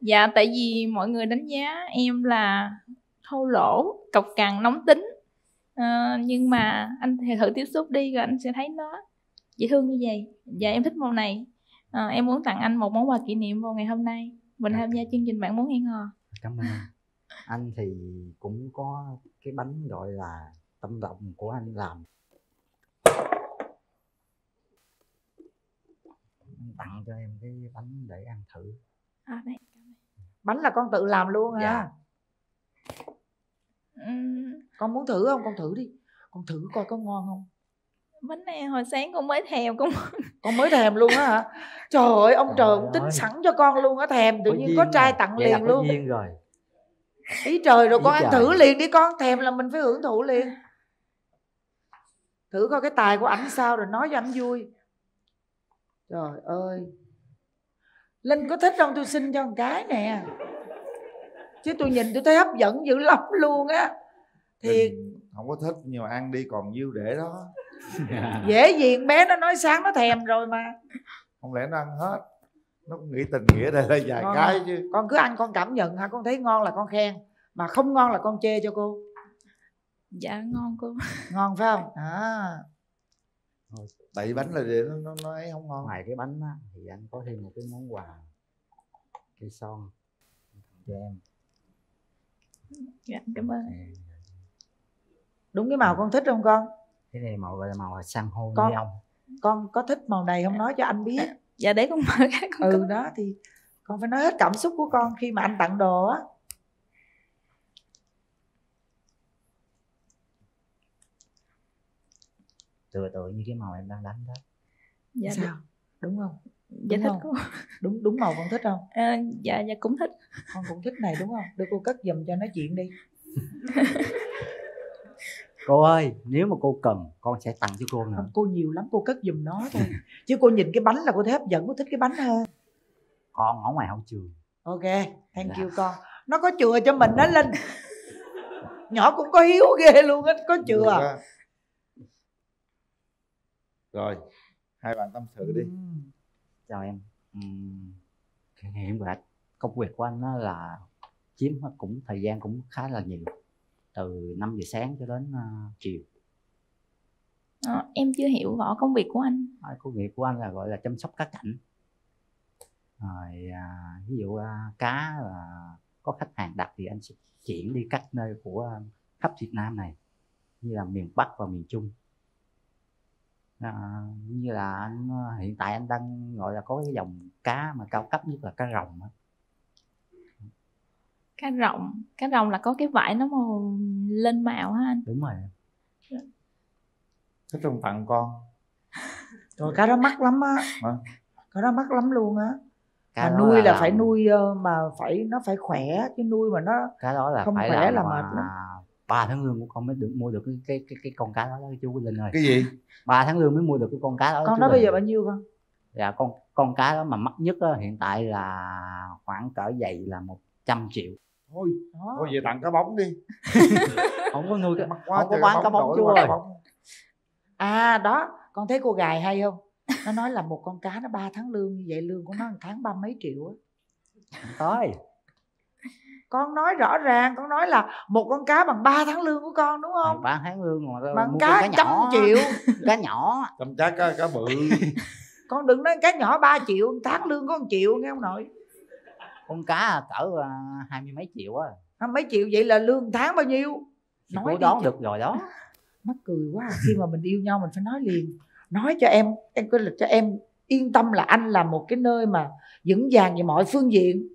Dạ tại vì mọi người đánh giá em là thô lỗ, cọc cằn, nóng tính. Nhưng mà anh thử tiếp xúc đi rồi anh sẽ thấy nó dễ thương như vậy. Dạ em thích màu này. Em muốn tặng anh một món quà kỷ niệm vào ngày hôm nay mình tham gia chương trình Bạn Muốn Hẹn Hò. Cảm ơn anh thì cũng có cái bánh gọi là tâm lòng của anh làm. Anh tặng cho em cái bánh để ăn thử. Đây. Bánh là con tự làm luôn hả? Dạ. Con muốn thử không? Con thử đi. Con thử coi có ngon không. Bánh này hồi sáng con mới thèm Con mới thèm luôn á hả? Trời ơi, ông trời cũng tính sẵn cho con luôn á. Thèm tự nhiên có trai tặng liền luôn. Duyên rồi. Ý trời rồi, con Ý ăn trời. thử liền đi con. Thèm là mình phải hưởng thụ liền. Thử coi cái tài của ảnh sao rồi nói cho ảnh vui. Trời ơi, Linh có thích không? Tôi xin cho một cái nè. Chứ tôi nhìn tôi thấy hấp dẫn dữ lắm luôn á. Thiệt. Không có thích nhưng mà ăn đi còn nhiêu để đó. Dễ gì con bé nó nói sáng nó thèm rồi mà. Không lẽ nó ăn hết. Nó cũng nghĩ tình nghĩa đây là vài Ngon cái không? chứ. Con cứ ăn con cảm nhận hả? Con thấy ngon là con khen, mà không ngon là con chê cho cô. Dạ ngon cô. Ngon phải không? Tại vì bánh là để nó ấy không ngon. Ngoài cái bánh á, thì anh có thêm một cái món quà, cây son cho em. Dạ cảm ơn. Đúng cái màu con thích không con? Cái này màu gọi là màu san hô Con- neon. Con có thích màu này không, nói cho anh biết. Dạ để con mở ra con coi. Đó thì con phải nói hết cảm xúc của con khi mà anh tặng đồ á. Tựa như cái màu em đang đánh đó. Dạ Sao? Đúng không? Dạ Đúng thích không? cô. Đúng màu con thích không? Dạ cũng thích. Con cũng thích này đúng không? Đưa cô cất giùm cho nói chuyện đi. Cô ơi, nếu mà cô cần con sẽ tặng cho cô nữa. Cô nhiều lắm, cô cất giùm nó thôi. Chứ cô nhìn cái bánh là cô thấy hấp dẫn, cô thích cái bánh hơn. Con ở ngoài hậu trường. Ok, thank you con. Nó có chừa cho mình đó Linh. Nhỏ cũng có hiếu ghê luôn á, có chừa. Rồi, hai bạn tâm sự đi. Chào em. Hiện tại công việc của anh đó là chiếm cũng thời gian cũng khá là nhiều, từ 5 giờ sáng cho đến chiều. Em chưa hiểu rõ công việc của anh. Công việc của anh là gọi là chăm sóc cá cảnh. Rồi ví dụ cá là có khách hàng đặt thì anh sẽ chuyển đi các nơi của khắp Việt Nam này, như là miền Bắc và miền Trung. Như là anh hiện tại anh đang gọi là có cái dòng cá mà cao cấp nhất là cá rồng đó. Cá rồng là có cái vải nó màu lên màu hả anh? Đúng rồi. Thích không tặng con. Rồi cá đó mắc lắm á. Cá đó mắc lắm luôn á. Cá mà đó nuôi là phải nuôi mà nó phải khỏe, chứ nuôi mà nó cá đó là không phải khỏe là mà mệt lắm. 3 tháng lương của con mới được mua được cái con cá đó chú Linh ơi. Cái gì? 3 tháng lương mới mua được cái con cá đó. Con đó bây giờ bao nhiêu con? Dạ con cá đó mà mắc nhất đó, hiện tại là khoảng cỡ vậy là 100 triệu. Thôi về tặng cá bóng đi. Không có nuôi quá, không có bán cá bóng chú ơi. Đó con thấy cô gài hay không? Nó nói là một con cá nó 3 tháng lương, như vậy lương của nó một tháng 30 mấy triệu á. Thôi con nói rõ ràng, con nói là một con cá bằng 3 tháng lương của con đúng không? 3 tháng lương mà bằng cá 100 triệu. Cá nhỏ. Cầm cá bự. Con đừng nói cá nhỏ 3 triệu, tháng lương có 1 triệu nghe ông nội. Con cá cỡ 20 mấy triệu á. 20 mấy triệu vậy là lương tháng bao nhiêu? Nói đoán được rồi đó. Mắc cười quá. Khi mà mình yêu nhau mình phải nói liền. Nói cho em cho em yên tâm là anh là một cái nơi mà vững vàng về mọi phương diện.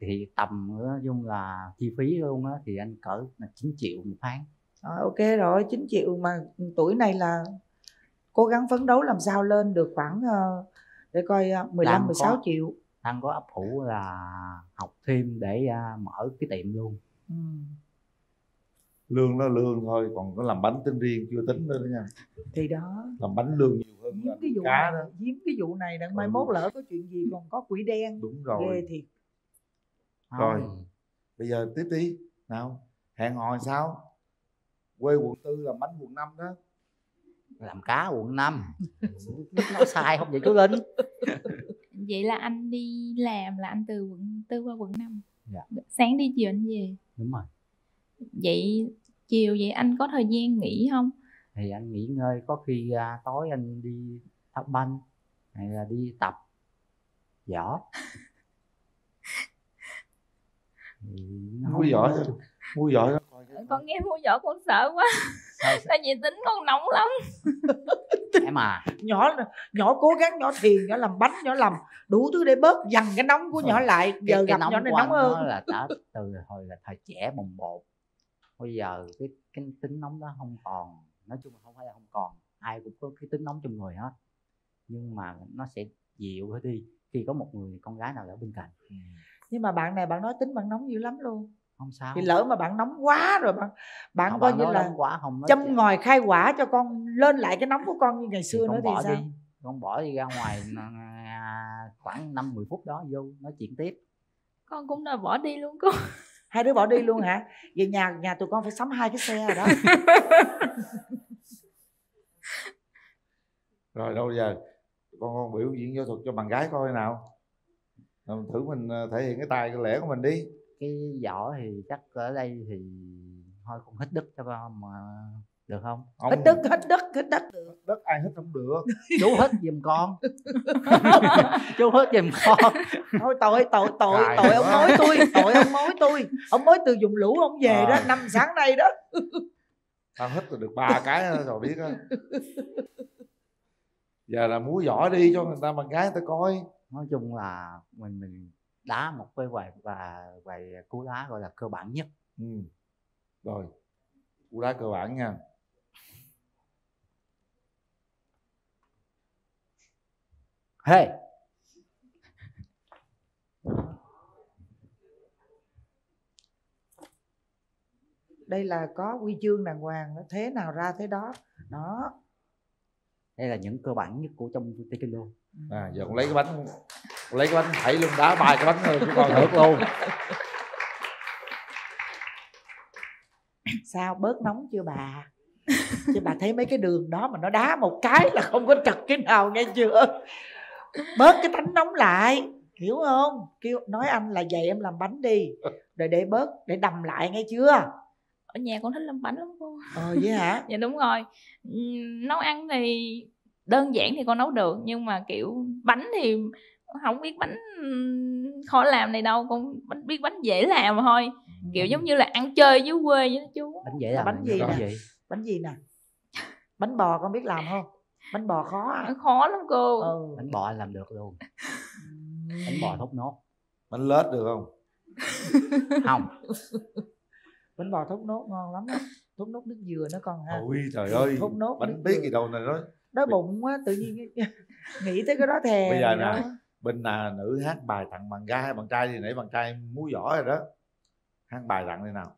Thì tầm nói chung là chi phí luôn á thì anh cỡ là 9 triệu một tháng. Ok rồi, 9 triệu mà tuổi này là cố gắng phấn đấu làm sao lên được khoảng để coi 15-16 triệu. Đang có ấp ủ là học thêm để mở cái tiệm luôn. Lương nó lương thôi, còn có làm bánh tính riêng chưa tính nữa đó nha. Thì đó, làm bánh lương nhiều hơn là cái vụ cá này, đó. Giếm cái vụ này đặng mai mốt lỡ có chuyện gì còn có quỷ đen. Đúng rồi. Ghê thiệt. Rồi bây giờ tiếp đi nào, hẹn hò sao? Quê quận 4 làm bánh quận 5 đó. Làm cá quận 5. Nói sai không vậy chú Linh? Vậy là anh đi làm là anh từ quận 4 qua quận 5. Dạ. Sáng đi chiều anh về. Đúng rồi. Vậy chiều vậy anh có thời gian nghỉ không? Thì anh nghỉ ngơi, có khi tối anh đi thắp banh hay là đi tập võ. Mua giỏi đó coi Con nghe mua vỏ con sợ quá. Tại vì tính con nóng lắm. Em à, nhỏ cố gắng, nhỏ thiền, nhỏ làm bánh, nhỏ làm đủ thứ để bớt dằn cái nóng của nhỏ lại. Giờ gặp nhỏ này nóng hơn. nó là đã từ hồi là thời trẻ bồng bột. Bây giờ cái tính nóng đó không còn. Nói chung là không phải là không còn, ai cũng có cái tính nóng trong người hết, nhưng mà nó sẽ dịu đi khi có một người con gái nào ở bên cạnh. Nhưng mà bạn này bạn nói tính bạn nóng dữ lắm luôn. Không sao. Thì lỡ mà bạn nóng quá rồi bạn coi như là không châm ngòi khai quả cho con lên lại cái nóng của con như ngày xưa nữa thì sao? Con bỏ đi ra ngoài khoảng 5-10 phút đó vô nói chuyện tiếp. Con cũng đã bỏ đi luôn cô. Hai đứa bỏ đi luôn hả? Về nhà tụi con phải sắm 2 cái xe rồi đó. Rồi đâu giờ con biểu diễn võ thuật cho bạn gái coi nào. Thử mình thể hiện cái tài cái lẻ của mình đi. Cái võ thì chắc ở đây thì thôi con hít đất cho con mà được không? Hít đất. Đất ai hít không được. Chú hít giùm con. Chú hít giùm con. Thôi tội ông mối tôi, ông mối từ vùng lũ ông về đó, năm sáng nay đó. Tao hít được 3 cái rồi biết đó. Giờ là múa võ đi cho người ta bạn gái người ta coi. Nói chung là mình đá một cái vài cú đá gọi là cơ bản nhất. Rồi cú đá cơ bản nha. Hey. Đây là có huy chương đàng hoàng, nó thế nào ra thế đó. Đó. Đây là những cơ bản nhất của trong taekwondo. Giờ con lấy cái bánh thảy luôn, đá 3 cái bánh thôi chứ con được luôn. Sao bớt nóng chưa bà? Chứ bà thấy mấy cái đường đó mà nó đá một cái là không có trật cái nào, nghe chưa? Bớt cái tánh nóng lại, hiểu không? Kêu nói anh là vậy em làm bánh đi, rồi để bớt, để đầm lại, nghe chưa? Ở nhà con thích làm bánh lắm cô. Vậy hả? Dạ đúng rồi. Nấu ăn thì đơn giản thì con nấu được, nhưng mà kiểu bánh thì không biết bánh khó làm này đâu, con biết bánh dễ làm mà thôi. Kiểu giống như là ăn chơi dưới quê vậy đó chú. Bánh dễ làm. Bánh gì nè? Bánh gì nè? Bánh bò con biết làm không? Bánh bò khó à? Khó lắm cô. Bánh bò anh làm được luôn. Bánh bò thốt nốt. Bánh lết được không? Không. Bánh bò thốt nốt ngon lắm đó. Thốt nốt nước dừa nữa con ha. Ôi trời ơi, thốt nốt bánh biết gì đâu này đó. Đói bụng quá tự nhiên nghĩ tới cái đó thèm. Bây giờ nè, bên là nữ hát bài tặng bạn gái hay bạn trai thì nãy bạn trai múa võ rồi đó. Hát bài tặng đi nào.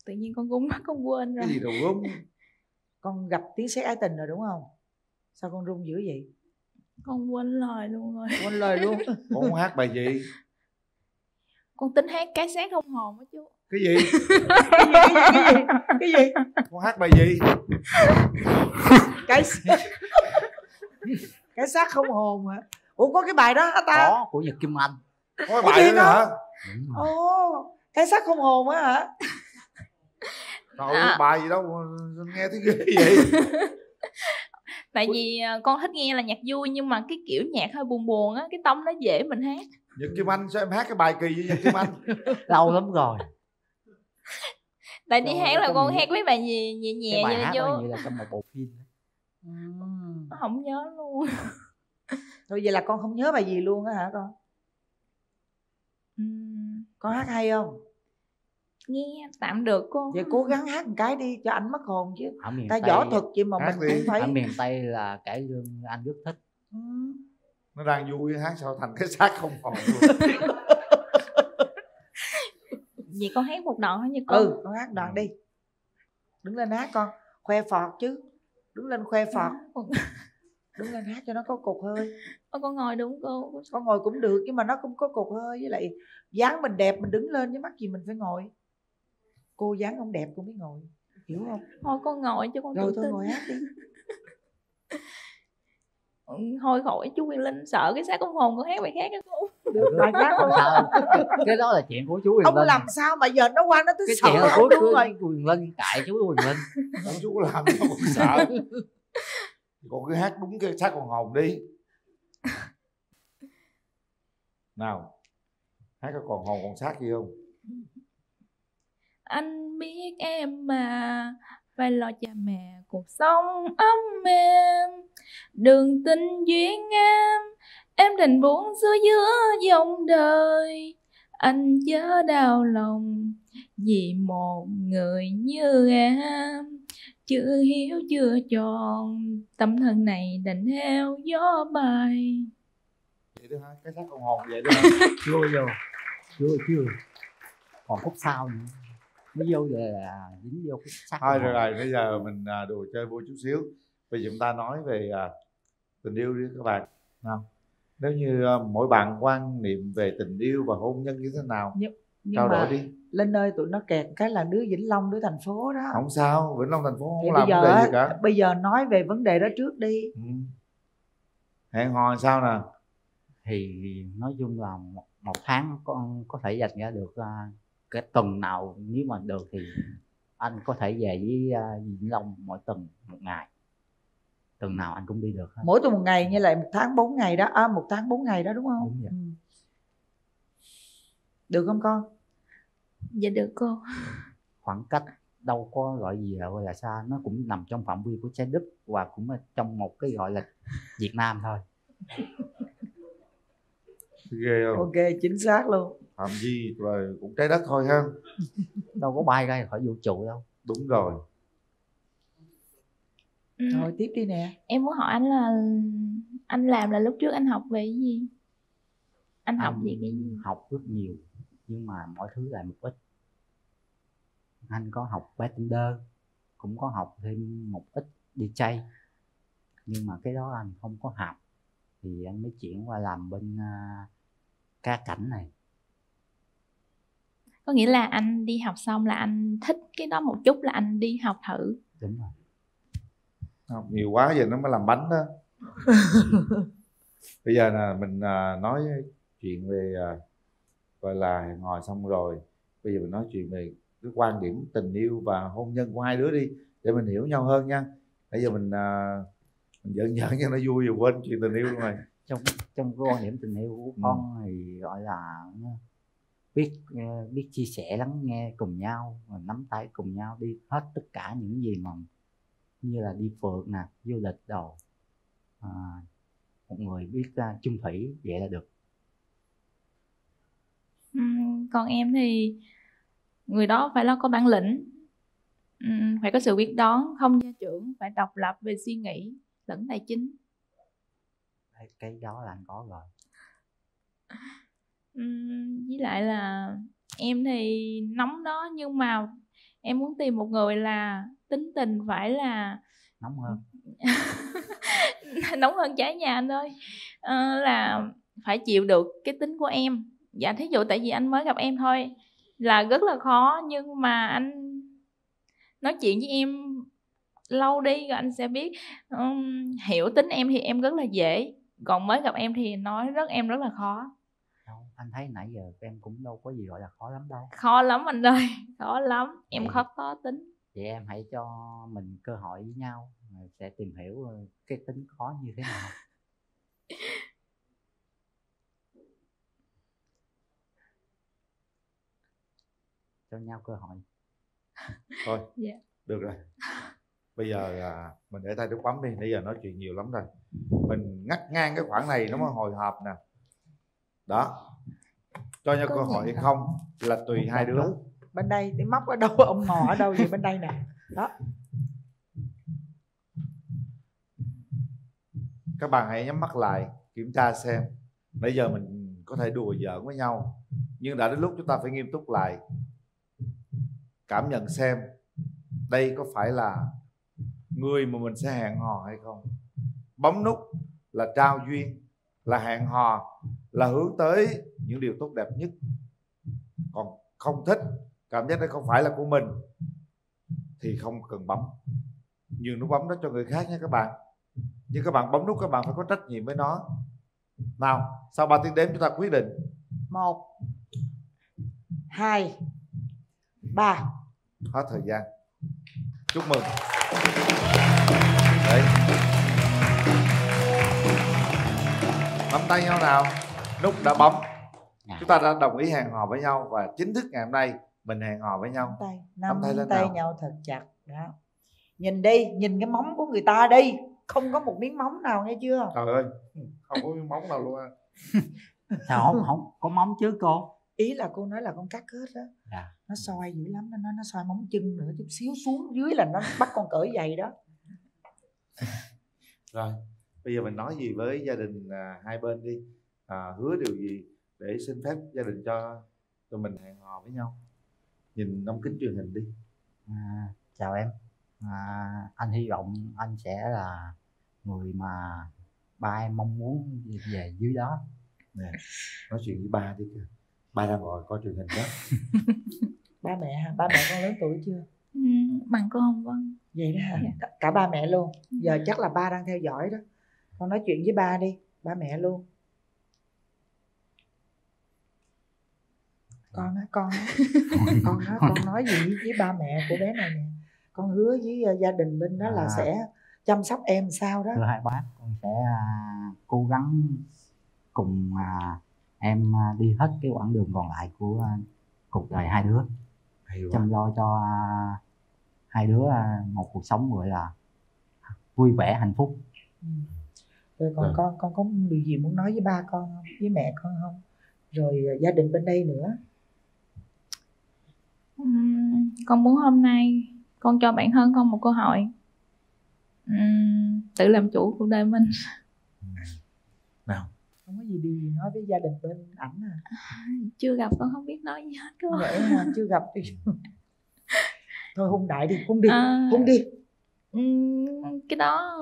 Tự nhiên con cũng mất, con quên rồi. Cái gì đâu gốm. Con gặp tiếng sét ái tình rồi đúng không? Sao con run dữ vậy? Con quên lời luôn rồi. Quên lời luôn. Con muốn hát bài gì? Con tính hát cái xác không hồn á chú. Cái gì? Cái gì? Con hát bài gì? Cái xác không hồn hả? Ủa có cái bài đó hả ta? Có, của Nhật Kim Anh. Có cái bài đó hả? Ồ, cái xác không hồn á hả? Trời ơi, bài gì đâu nghe thấy ghê vậy. Tại vì con thích nghe là nhạc vui, nhưng mà cái kiểu nhạc hơi buồn buồn á, cái tông nó dễ mình hát. Nhật Kim Anh, sao em hát cái bài kỳ với Nhật Kim Anh? Lâu lắm rồi. Tại đi hát là con hát mấy bài gì nhẹ nhẹ vậy là vô. Như là trong một bộ phim. Không nhớ luôn. Thôi vậy là con không nhớ bài gì luôn á hả con? Con hát hay không? Nghe tạm được cô. Vậy cố gắng hát một cái đi cho anh mất hồn chứ. Ta võ thuật vậy mà mình cũng phải. Ở miền Tây là cải lương anh rất thích. Nó đang vui hát sao thành cái xác không hồn luôn. Vậy con hát một đoạn hả như con? Con hát đoạn đi. Đứng lên hát con, khoe phọt chứ. Đứng lên khoe phọt. Đứng lên hát cho nó có cột hơi. Con ngồi đúng cô. Con ngồi cũng được nhưng mà nó cũng có cột hơi, với lại dáng mình đẹp mình đứng lên chứ mắc gì mình phải ngồi. Cô dáng không đẹp cô mới ngồi, hiểu không? Thôi con ngồi cho con rồi tự thôi tin. ngồi hát đi. Thôi khỏi chú Quyền Linh sợ cái xác không hồn, con hát bài khác đó cô. Được bài khác không sao. Cái đó là chuyện của chú Quyền Linh. Ông làm sao mà giờ nó qua nó tới sợ cái của đúng rồi. Quyền Linh cãi chú Quyền Linh. Chú có làm sao còn sợ. Con cứ hát đúng cái xác con hồn đi. Nào Hát có còn hồn còn xác gì không? Anh biết em mà phải lo cha mẹ cuộc sống ấm êm, đừng tin duyên em định buông xuôi giữa dòng đời. Anh chớ đau lòng vì một người như em, chưa hiếu chưa tròn, tâm thân này đành theo gió bay. Vậy đó hả? Cái xác còn hồn vậy đó hả? Chưa còn khúc sau nữa mới vô là dính vô cái xác. Thôi rồi, bây giờ mình đùa chơi vui chút xíu. Bây giờ chúng ta nói về tình yêu đi các bạn. Nào, nếu như mỗi bạn quan niệm về tình yêu và hôn nhân như thế nào, trao đổi đi. Linh ơi, tụi nó kẹt cái là đứa Vĩnh Long, đứa thành phố đó. Không sao, Vĩnh Long thành phố không vậy làm vấn đề gì cả. Bây giờ nói về vấn đề đó trước đi. Hẹn hò sao nè? Thì nói chung là một tháng con có thể dành ra được cái tuần nào, nếu mà được thì anh có thể về với Vĩnh Long mỗi tuần một ngày, tuần nào anh cũng đi được hết. Mỗi tuần một ngày như lại 1 tháng 4 ngày đó, 1 tháng 4 ngày đó đúng không? Đúng vậy. Được không con? Dạ được cô. Khoảng cách đâu có gọi gì là xa, nó cũng nằm trong phạm vi của trái đất và cũng trong một cái gọi là Việt Nam thôi. Ghê không? Ok, chính xác luôn. Phạm vi rồi cũng trái đất thôi ha. Đâu có bay ra khỏi vũ trụ đâu. Đúng rồi. Rồi tiếp đi nè. Em muốn hỏi anh là anh làm là lúc trước anh học về cái gì? Anh học về cái gì? Học rất nhiều nhưng mà mọi thứ lại một ít. Anh có học bartender, cũng có học thêm một ít DJ, nhưng mà cái đó anh không có học thì anh mới chuyển qua làm bên ca cảnh này. Có nghĩa là anh đi học xong là anh thích cái đó một chút là anh đi học thử. Đúng rồi. Học nhiều quá giờ nó mới làm bánh đó. Bây giờ là mình nói chuyện về gọi là hẹn hò xong rồi. Bây giờ mình nói chuyện về cái quan điểm tình yêu và hôn nhân của hai đứa đi, để mình hiểu nhau hơn nha. Bây giờ mình giỡn cho nó vui rồi quên chuyện tình yêu luôn rồi. Trong cái quan điểm tình yêu của con thì gọi là biết chia sẻ, lắng nghe cùng nhau, và nắm tay cùng nhau đi hết tất cả những gì mà như là đi phượt nè, du lịch đồ, một người biết chung thủy, vậy là được. Còn em thì người đó phải là có bản lĩnh, phải có sự quyết đoán, không gia trưởng, phải độc lập về suy nghĩ lẫn tài chính. Cái đó là anh có rồi. Với lại là em thì nóng đó, nhưng mà em muốn tìm một người là tính tình phải là nóng hơn. Nóng hơn trái nhà anh ơi. Là phải chịu được cái tính của em. Dạ thí dụ tại vì anh mới gặp em thôi là rất là khó, nhưng mà anh nói chuyện với em lâu đi rồi anh sẽ biết hiểu tính em thì em rất là dễ, còn mới gặp em thì nói em rất là khó. Anh thấy nãy giờ em cũng đâu có gì gọi là khó lắm đâu. Khó lắm anh ơi, khó lắm. Em khó tính. Vậy em hãy cho mình cơ hội với nhau, rồi sẽ tìm hiểu cái tính khó như thế nào. Cho nhau cơ hội. Thôi, được rồi. Bây giờ là mình để tay nước bấm đi, bây giờ nói chuyện nhiều lắm rồi. Mình ngắt ngang cái khoảng này nó mới hồi hộp nè. Đó. Cho nhau cơ hội hay không là tùy hai đứa. Bên đây, để móc ở đâu, ông ngò ở đâu vậy, bên đây nè. Đó. Các bạn hãy nhắm mắt lại, kiểm tra xem. Bây giờ mình có thể đùa giỡn với nhau, nhưng đã đến lúc chúng ta phải nghiêm túc lại. Cảm nhận xem đây có phải là người mà mình sẽ hẹn hò hay không. Bấm nút là trao duyên, là hẹn hò, là hướng tới những điều tốt đẹp nhất. Còn không thích, cảm giác đó không phải là của mình thì không cần bấm. Nhường nút bấm đó cho người khác nha các bạn. Nhưng các bạn bấm nút các bạn phải có trách nhiệm với nó. Nào, sau 3 tiếng đếm chúng ta quyết định. 1 2 3. Hết thời gian. Chúc mừng. Đấy. Nắm tay nhau nào. Nút đã bấm. Chúng ta đã đồng ý hẹn hò với nhau và chính thức ngày hôm nay mình hẹn hò với nhau. Nắm tay nhau thật chặt đó. Nhìn đi, nhìn cái móng của người ta đi, không có một miếng móng nào nghe chưa? Trời ơi, không có miếng móng nào luôn á. Sao không có móng chứ cô? Ý là cô nói là con cắt hết đó. Nó soi dữ lắm, nó soi móng chân nữa, chút xíu xuống dưới là nó bắt con cởi giày đó. Rồi, bây giờ mình nói gì với gia đình hai bên đi, hứa điều gì để xin phép gia đình cho mình hẹn hò với nhau. Nhìn ống kính truyền hình đi. Chào em, anh hy vọng anh sẽ là người mà ba em mong muốn về dưới đó. Nè, nói chuyện với ba đi kìa. Ba đang ngồi coi truyền hình đó. Ba mẹ con lớn tuổi chưa? Bằng cô không Vân. Vậy đó hả? Cả ba mẹ luôn. Giờ chắc là ba đang theo dõi đó. Con nói chuyện với ba đi, ba mẹ luôn. Con nói gì với ba mẹ của bé này nè. Con hứa với gia đình bên đó là sẽ chăm sóc em sao đó. Thưa hai bác, con sẽ cố gắng cùng em đi hết cái quãng đường còn lại của cuộc đời hai đứa, chăm lo cho hai đứa một cuộc sống gọi là vui vẻ hạnh phúc. Rồi con có điều gì muốn nói với ba con không, với mẹ con không, rồi gia đình bên đây nữa? Con muốn hôm nay con cho bản thân con một cơ hội tự làm chủ cuộc đời mình. Nào, không có điều gì nói với gia đình bên ảnh à? Chưa gặp con không biết nói gì hết cơ. Vậy hả? Chưa gặp thì thôi hôn đại đi, hôn đi, hôn đi. Cái đó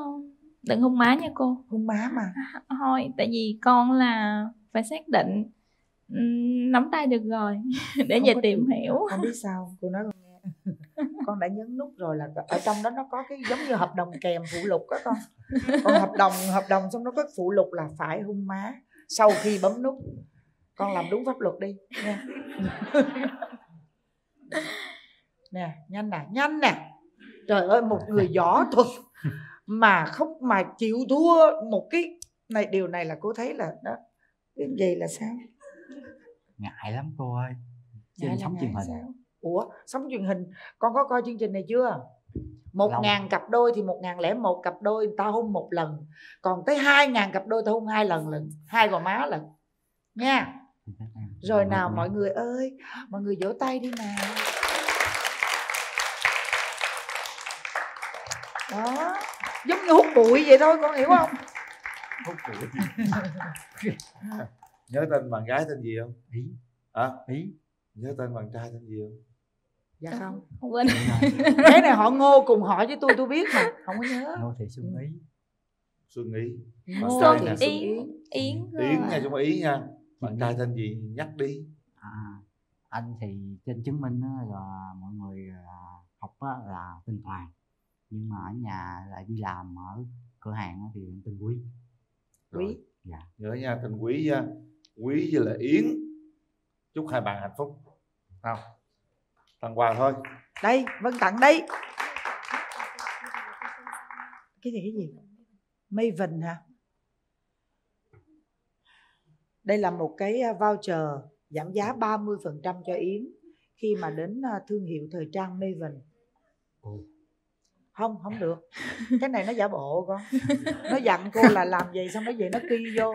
đừng hôn má nha cô. Hôn má mà. Thôi, tại vì con là phải xác định nắm tay được rồi để về tìm hiểu. Không biết sao, cô nói con nghe. Con đã nhấn nút rồi là ở trong đó nó có cái giống như hợp đồng kèm phụ lục đó con. Con hợp đồng xong nó có phụ lục là phải hôn má sau khi bấm nút. Con làm đúng pháp luật đi nha. Nè, nhanh nè. Trời ơi, một người võ thuật mà chịu thua một cái này, điều này là cô thấy là đó. Cái gì là sao? Ngại lắm cô ơi. Trên sóng truyền hình. Sao? Ủa, sóng truyền hình con có coi chương trình này chưa? 1.000 cặp đôi thì 1.001 cặp đôi ta hôn một lần, còn tới 2.000 cặp đôi ta hôn 2 lần, 2 gò má lần nha. Rồi nào mọi người ơi, mọi người vỗ tay đi nào. Đó, giống như hút bụi vậy thôi, con hiểu không? Hút bụi. Nhớ tên bạn gái tên gì không? Ý. Ý. Nhớ tên bạn trai tên gì không? Dạ không. Không quên. Cái này họ Ngô cùng họ với tôi biết mà không có nhớ. Ngô Thị Xuân Ý. Xuân Ý. Xuân Yến nha, chung Ý nha. Bạn trai tên gì nhắc đi. Anh thì trên chứng minh là mọi người học là tên Toàn, nhưng mà ở nhà lại đi làm ở cửa hàng thì tên Quý. Quý. Dạ. Nhớ nha, tên Quý nha. Quý với là Yến. Chúc hai bạn hạnh phúc. Nào, tặng quà thôi. Đây, Vân tặng đây. Cái gì? Maven hả? Đây là một cái voucher giảm giá 30% cho Yến khi mà đến thương hiệu thời trang Maven. Không được. Cái này nó giả bộ con. Nó dặn cô là làm gì xong nó về nó ký vô.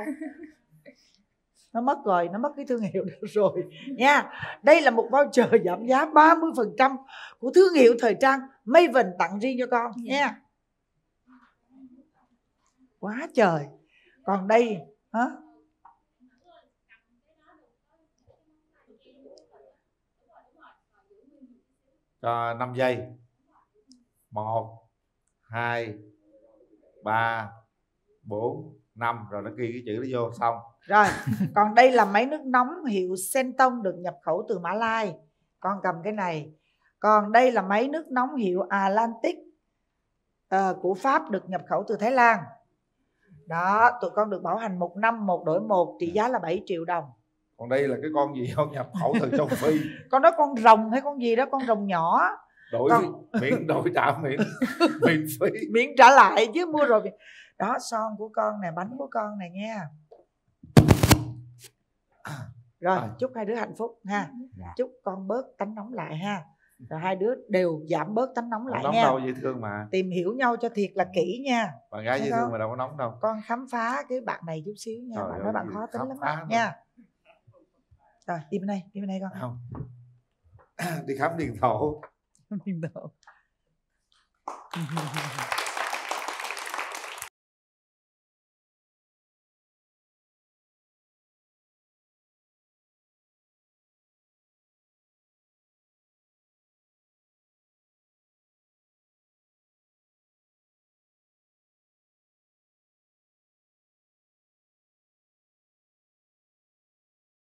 Nó mất rồi, nó mất cái thương hiệu được rồi nha. Đây là một voucher giảm giá 30% của thương hiệu thời trang Maven tặng riêng cho con nha. Quá trời. Còn đây hả? Cho 5 giây. 1 2 3 4 5 rồi nó ghi cái chữ đó vô xong. Rồi, còn đây là máy nước nóng hiệu Senton được nhập khẩu từ Mã Lai. Con cầm cái này. Còn đây là máy nước nóng hiệu Atlantic của Pháp được nhập khẩu từ Thái Lan. Đó, tụi con được bảo hành 1 năm 1 đổi 1, trị giá là 7 triệu đồng. Còn đây là cái con gì không, nhập khẩu từ châu Phi? Con đó con rồng hay con gì đó, con rồng nhỏ. Miễn đổi trả miễn phí. Miễn trả lại chứ mua rồi. Đó, son của con nè, bánh của con nè nha. Rồi chúc hai đứa hạnh phúc ha. Chúc con bớt tánh nóng lại ha. Rồi hai đứa đều giảm bớt tánh nóng lại nóng nha. đâu, dễ thương mà. Tìm hiểu nhau cho thiệt là kỹ nha. Bạn gái dễ thương mà đâu có nóng đâu. Con khám phá cái bạn này chút xíu nha. Bạn nói bạn khó tính lắm nha. Rồi đi bên đây con. Không. Đi khám điền thổ. Điền thổ.